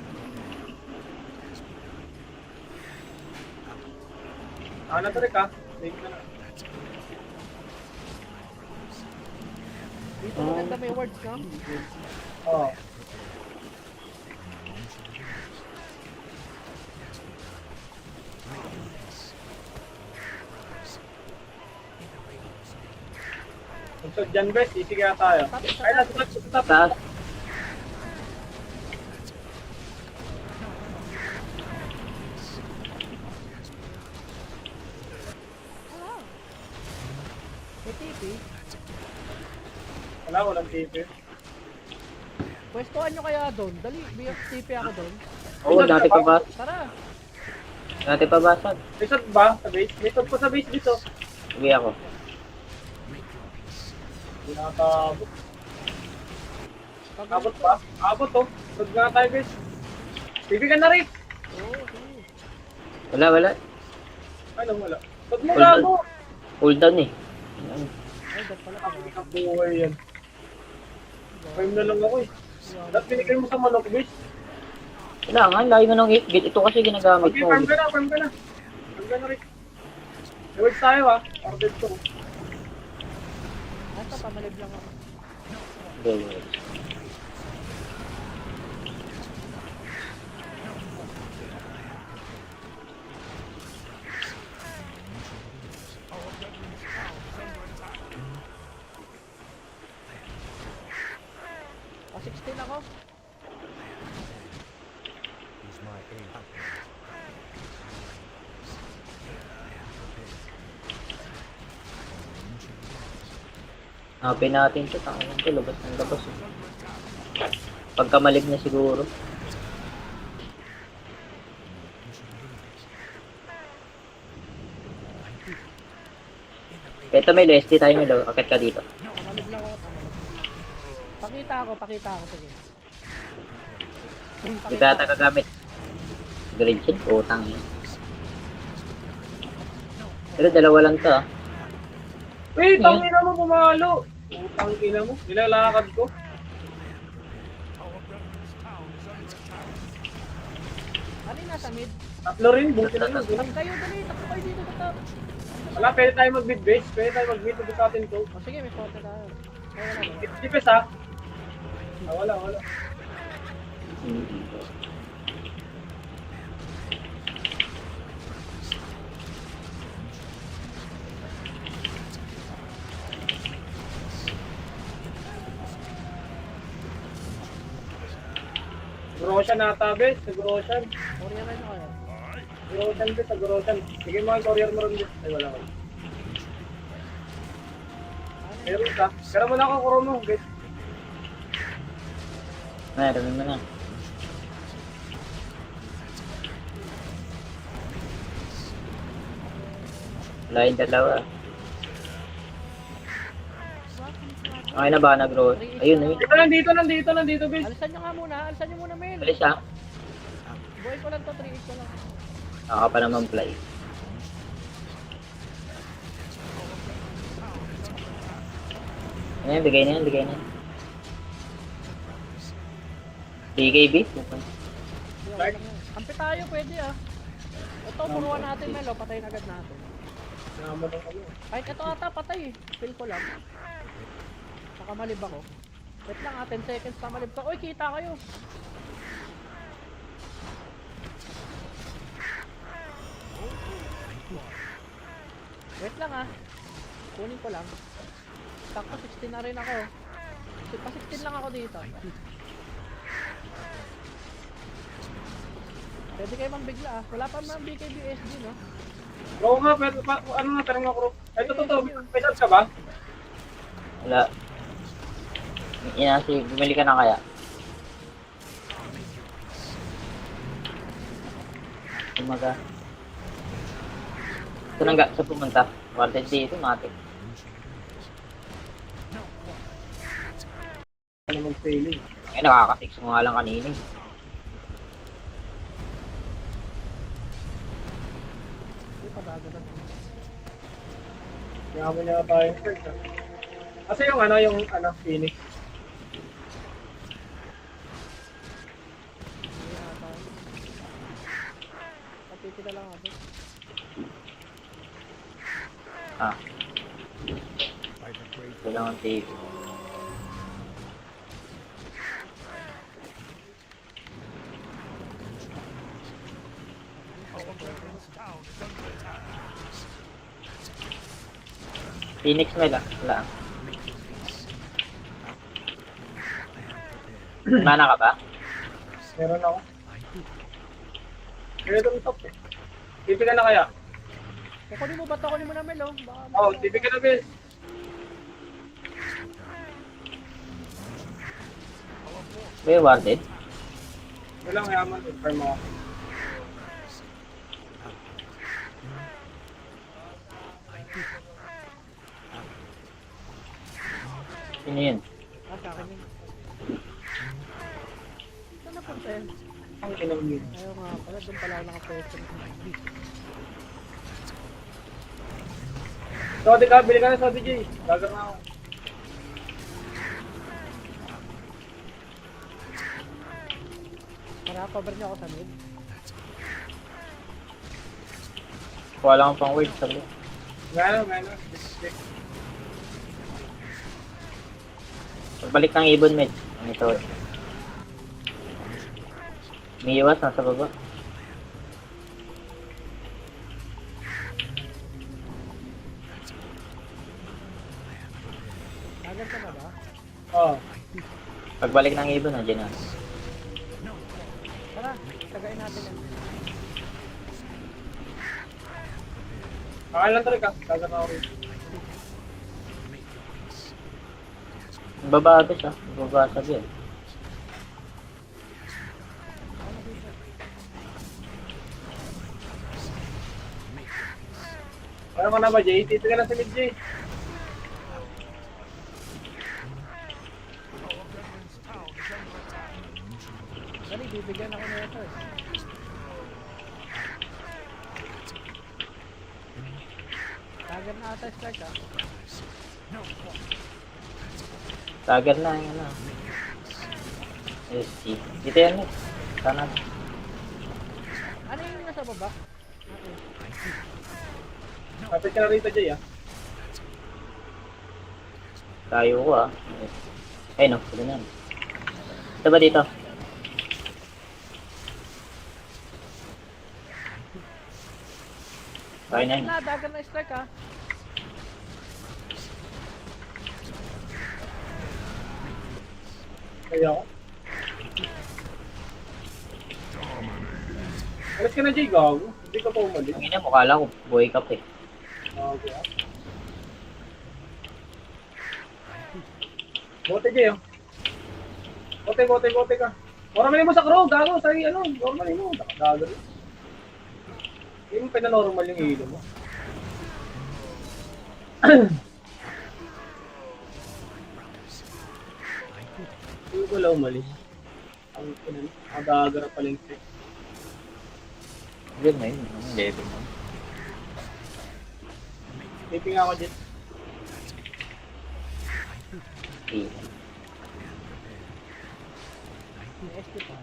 Ano to rin ka? Take na na. Dito maganda may words, no? Oo. Kung dyan, best, easy kaya tayo. Ay, stop. Taas. May TP. Wala, walang TV. Pwestuhan nyo kaya doon. Dali, may TP ako doon. Oo, dati pa ba? Tara. Dati pa basag. May shot ba sa base? May shot pa sa base dito. Uwi ako. Hindi nakatabot. Abot pa? Abot to. Shot nga tayo, base. TV ka na rin. Oo, sige. Ano, Wala. wala. Shot mo Hold on. gago. Cool down eh. Ay, dad pala. Ang buhay yan. 5 na lang ako eh. Dapat binigay mo sa manok, base. Wala nga, layo mo ng 8-bit. Ito kasi ginagamit Okay, mo. farm ka na. Farm ka na rin. Rewards tayo ha. Ordered to. Nasa pamalib lang ako. Okay. Ah, 16 ako. Hanapin natin ito. Tangan ito, labas ng labas. Eh. Pagkamalig na siguro. Ito may LST tayo may daw. Akit ka dito. Pamalib lang ako. Pakita ako. Sige. Hindi ka ata kagamit. Grade shit, utang yun. Pero dalawa lang to ah. Uy, tangina mo pumalo. Utang ina mo. Nilalakad ko. Ano yung nasa mid? Tatlo rin. Buti na yun. Tap kayo, dali. Takbo kayo dito. Tap. Wala, pwede tayo mag-mid base. Pwede tayo mag-mid. Ito sa atin to. O sige, may photo tayo. Ay, wala. Tipes ha. Ah, wala. Grosyan nata, bes. Sa Grosyan. Korea rin ako yan. Grosyan, bes. Sa Grosyan. Sige mo ang courier mo rin, bes. Ay, wala. Meron ka. Pero mo na ako kuro mo, bes. Meron mo na. Wala yung dalawa. Okay na ba nag-roll? Ayun, ayun. Nandito, bes. Alisan nyo muna, Mel. Alis ah. Buhay ko lang to, 3-8 ko lang. Naka pa naman play. Ayan, bigay na yan. BKB? Kampi tayo, pwede ah. Ito, puruan natin, Mel. O, patayin agad natin. Naman ng ano. Kahit ito ata patay eh. Feel ko lang. Nakamalib ako. Wait lang 10 seconds na malib ka. Uy, kita kayo. Wait lang kunin ko lang. Sakto 16 na rin ako. Pa 16 lang ako dito. Pwede kayo mambigla Wala pa mga BKBSD no? Oo nga, pero ano nga, tanong ako. Ito totoo, may shots ka ba? Wala. Inasi, bumili ka na kaya? Umaga. Ito nang sa pumunta. Warden dito, matik. Ano mag-failing? Ay, nakaka-fix mo nga lang kanina. Hindi pa dagadag. Yaman niya tayo yung first. Kasi yung Phoenix. Hindi ata. Patiti na lang ako. Ito lang ang tape. Phoenix may lang. Wala. Mana ka ba? Meron ako. Kaya itong top eh. Tipi ka na kaya? Kukunin mo ba ito? Kunin mo na Mel Baka Oo, tipi ka na Bill. May Warden? Walang yaman, confirm ako. Sino yun? sa akin yun. Saan napunta yun? Ang kinamit. Ayaw nga pala, doon pala ako nakapesto. Sodi ka, bili ka na Sodi J. Dagar na ako. Para cover niyo ako sa mid. Kuha lang pang word, sabi. Gano'n. Pagbalik ng ibon, med. Ano ito? May iwas, nasa baba. Agad ka na ba? Oo. Pagbalik ng ibon, nandiyan na. Tara, tagayin natin yan. Kakain lang talaga. Dagar na ako rin. Baba ito siya. Babasag yun. Ano ka na ba, Jay? Tipi ka na sa mid, Jay. Dali, bibigyan ako na ito eh. Tagar na ata strike Tagar na yung ano. SC. Dito yan, med. Sana. Ano yung nasa baba? Kapit ka na rito, Jay, Tayo ko Ay no, sila na. Ito ba dito? Tayo na yun. Dagar na strike Kaya ako. Alas ka na, Jay, gago. Hindi ka pa umalis. Ang ina, mukha lang buhay ka pa eh. Okay, Bote, Jay, Bote ka. Normally mo sa crow, gago. Sa normally mo. Gago rin. Hindi mo pinanormal yung hilo mo. Hindi ko lang umalis. Ang dagara pala yung set. Good na yun. Ang level mo. Taping ako dyan. Okay. May SP pa.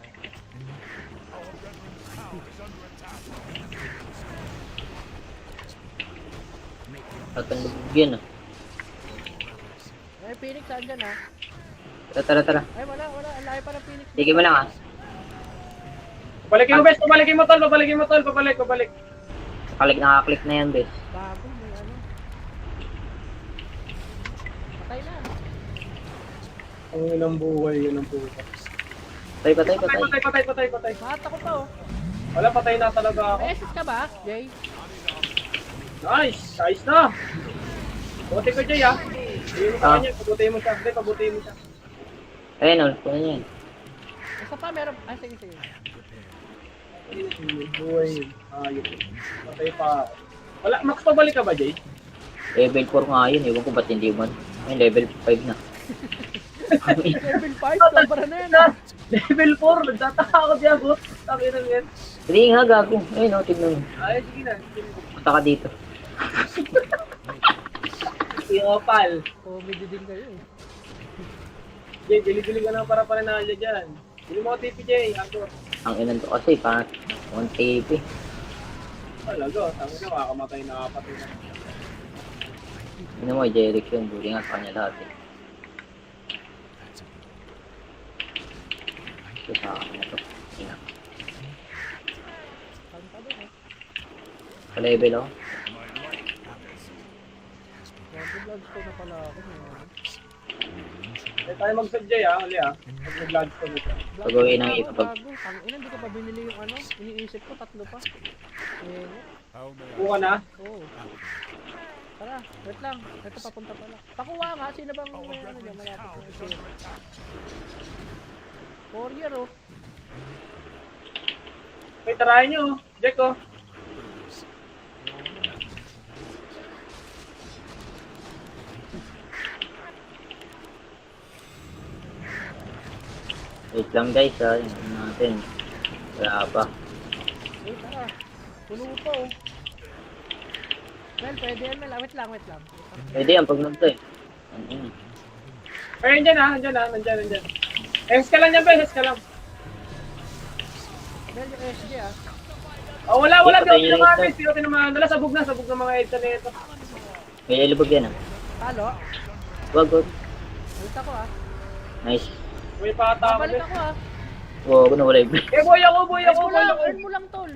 Tatang lubog yan ah. Ay, Phoenix, saan dyan ah? Tara. Ay, wala. Ang laki pa ng Phoenix. Sige mo lang ah. Pabalikin mo, bes. Pabalikin mo, tol. Pabalik. Nakaklik na yan, bes. Bago, may ano. Patay na. Ang inang buhay, yun ang puta. Patay. Patay. Mata ko pa oh. Wala, patay na talaga ako. May SS ka ba, Jay? Nice! Ayos na! Buti ko, Jay, ah. Hindi mo sa kanya, pabutihin mo siya. Hindi, pabutihin mo siya. Ayun, oh. Kunin niya yan. Isa pa, meron. Ah, sige. Buhay yun. Ayun. Patay pa ako. Wala, max pabalik ka ba, Jay? Level 4 nga yun. Ewan ko ba't hindi man. Ayun, level 5 na. Level 5, sobra na yan ah. Level 4, nagtataka ako diyan, bot. Sabi na yan. Hindi nga, gago. Ayun, oh. Tignan mo. Ay, sige na. Punta ka dito. Yung opal. Comedy din kayo eh. Jay, dili-dili ka na para pananalya dyan. Dili mo TP, Jay. Ako. Ang inan to kasi, pa 1 TP. Talaga, sabi na, makakamatay na kapatid na. Ano mo, Jeric yun. Buli nga sa kanya lahat eh. Ito sa akin na to. Ina. Kanta doon eh. Sa level ako. Vlogs ko na pala ako. Kaya tayo mag-sub, Jay, ah. Uli, ah. Pag nag-lodge ko nito. Pagawin ng ipapag... Tangina, hindi ka pa binili yung ano? Iniisip ko, 3 pa. Eh, Buka na. oo. Tara, wait lang. Ito papunta pala. Pakuha nga, sino bang may ano dyan, malapit na ito. Courier oh. May tarayan nyo, oh. Jack, oh. Wait lang guys ha. Yung natin. Wala pa. Eh, tara. Puno po oh. Mel, pwede yan Mel. Wait lang. Pwede yan pag nagto eh. Ano. Ay, nandyan. Hes ka lang yan, ba? Hes ka lang. Mel, yung SG ah. Oh, wala. Patay Di ako yung tinamaan. ito. Di ako tinamaan. Dala, sabog na mga EDSA na ito. May ilubog yan ah. Halo? Wag. Balik ako ah. Nice. May pata ako, Babalik eh. ako ah. Wag na wala yung Eh, boy ako. Earn mo lang tol.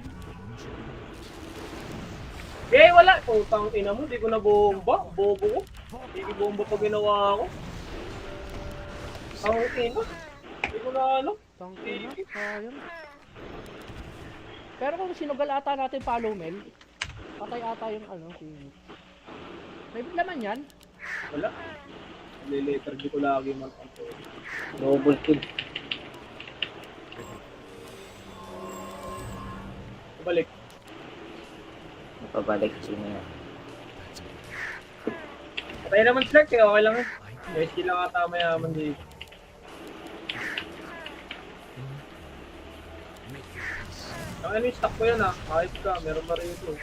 Eh, wala. Putang ina mo, di ko na bomba. Bobo ko. Di ko bomba pag ginawa ko. Ang ina. Di ko na ano. Tangina, sayang. Pero kung sinugal ata natin follow Mel, patay ata yung ano, Phoenix. May laman yan? Wala. Later, di ko lagi man. double kill. Balik. Napabalik sino yan. Patay naman select eh, okay lang eh. May skill lang ata mayaman dito. Ang ano yung stock ko yan ah, kahit ka, meron pa rin ito.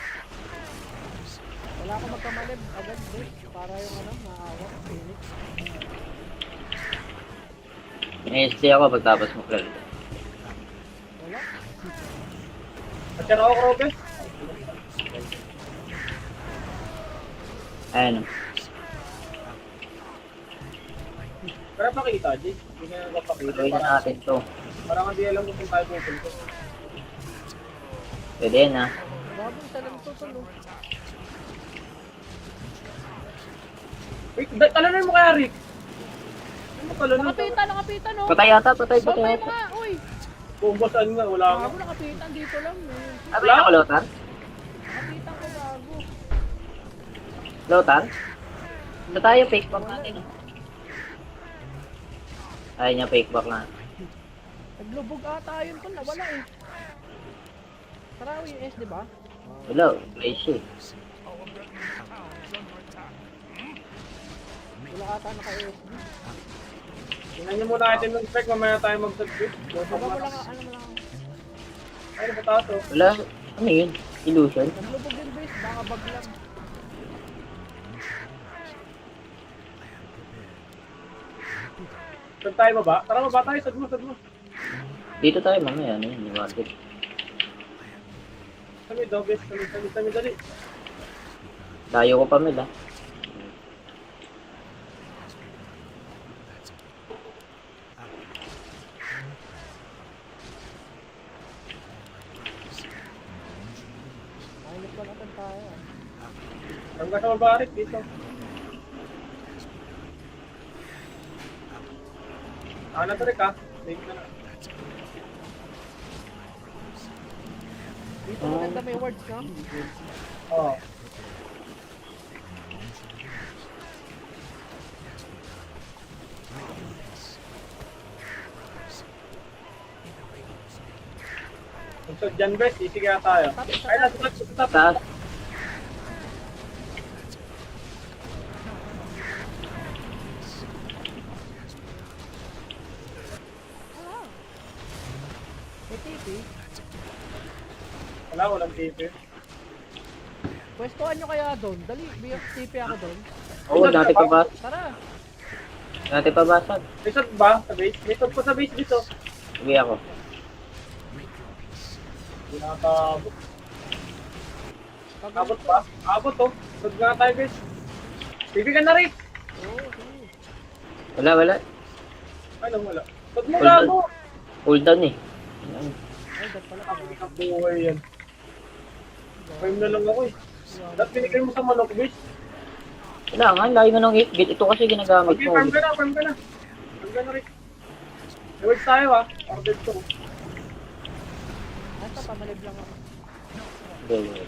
Wala akong magkamalib agad bro. Para yung ano, maawa, Phoenix. May SD ako pagtapos mo klaro. Wala. At yan ako, Krobe. Ayan. Pero pakita, Jay. Hindi nga napakita. Gawin na natin to. Parang hindi alam kung saan tayo pupunta. Pwede yan ah. Bago isa lang ito tol oh. Wait, talanan mo kaya, Rick? Ano talanan? Nakapitan oh. Patay yata. Sabay mga, uy. Bomba saan nga, wala nga. Bago nakapitan dito lang eh. Abay ako Lotar? Nakapitan ko bago. Lotar? Ito tayo fake back natin. Ayaw niya fake back na. Naglubog ata yun tol, nawala eh. Tara yung S, di ba? Wala, place eh. Wala ata naka-SD. Tingnan niyo muna natin ng spec, mamaya tayo mag-subscribe. Baba mo lang, ano mo lang. Ay, napatato. Wala, ano yun? Illusion? Naglubog yung base, baka bag lang. Saan tayo baba? Tara baba tayo, sad mo. Dito tayo mamaya, ano yun, liwanag. Dali. Layo ko pa Mel ah. Triple attempt tayo. Hanggang sa mabarik dito. Na to rin ka. Late ka na. Dito maganda may words, no? Oo. So, dyan best, easy kaya tayo. Ay, nasa top. Taas. May TP. Wala, walang TV. Pwestuhan nyo kaya doon. Dali, TP ako doon. Oo, dati pa ba? Tara. Dati pa basag. May shot ba sa base? May shot pa sa base dito. Sige ako. Hindi nakatabot. Pag Abot pa? Abot to. Shot nga tayo base. TV ka na rin. Oo, sige. Wala, wala. Ano wala? Shot mo Hold on. gago. Hold down eh. Ay, dat pala Ang ka. buhay yan. 5 na lang ako eh. Dapat binigay mo sa manok base. Kailangan, layo mo ng 8 bit. Ito kasi ginagamit Okay, mo. farm ka na, farm ka na. Farm ka na rin. Rewards tayo ah. Ordered to. Ito, pamalib lang ako. Hindi.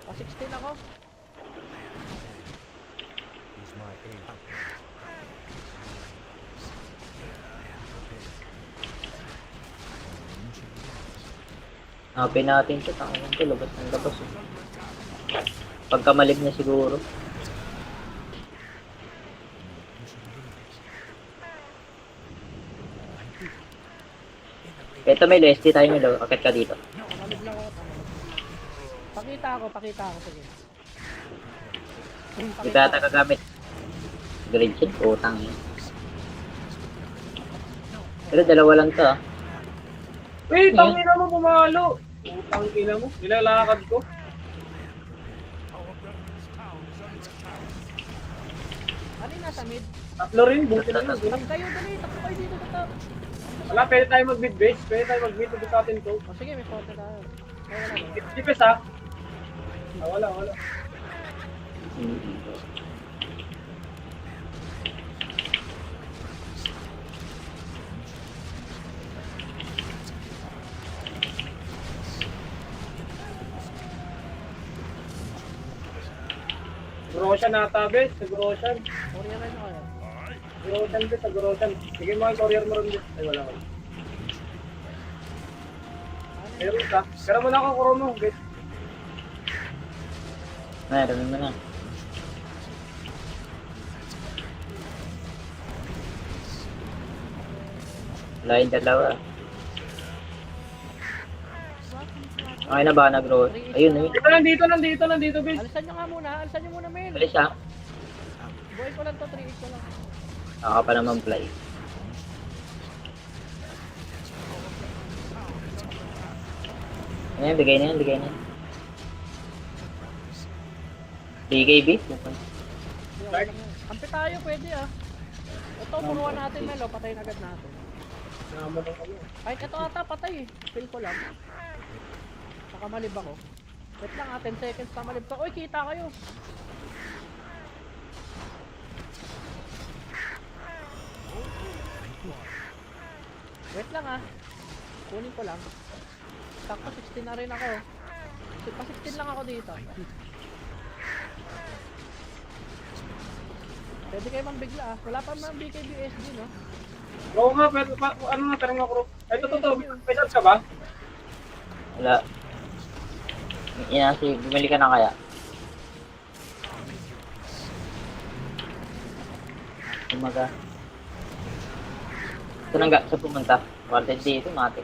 Pa 16 ako. Hanapin natin ito. Tangan ito. Labas ng labas. Eh. Pagkamalig na siguro. Ito may Leslie tayo may daw. Akit ka dito. Pamalib lang ako. Pakita ako. Sige. Hindi ka ata gagamit. Grade check. Utang yun. Pero dalawa lang to ah. Wait, tangina mo pumalo. Utang ina mo. Nilalakad ko. Ano yung nasa mid? Tatlo rin, buti na lang. Tap kayo, dali. Tapos kayo dito, tap. Wala, pwede tayo mag-mid base. Pwede tayo mag-mid to sa atin to. O sige, may photo tayo. Ay, wala. Tipes ah. Wala. Grosyan ata, bes. Sa Grosyan. Korea rin ako yan. Grosyan, bes. Sa Grosyan. Sige mo ang courier mo rin, bes. Ay, wala. Meron ka. Pero mo na ako kuro mo, bes. Meron mo na. Wala yung dalawa. Okay na ba nag-roll? Ayun, ayun. Nandito, bes. Alisan nyo nga muna. Alisan nyo muna, men. Alis ah. Buhay ko lang to, 3 ko lang. Naka pa naman fly. Ayan, bigay na yan. BKB? Kampi tayo, pwede ah. Ito, puruan natin, Melo. Patayin agad natin. Naman ako. Ay, ito ata, patay eh. Feel ko lang. Nakamalib ako. Wait lang ah, 10 seconds na malib ka. Uy, kita kayo. Wait lang ah. Kunin ko lang. Sakto 16 na rin ako. Pa 16 lang ako dito. Pwede kayo bigla ah. Wala pa man BKBSG no? Oo nga, pero ano nga, pero nga kuro. Ito, may shots ka ba? Wala. Inasi, bumili ka na kaya? Umaga. Ito nang sa pumunta. Warden dito, matik.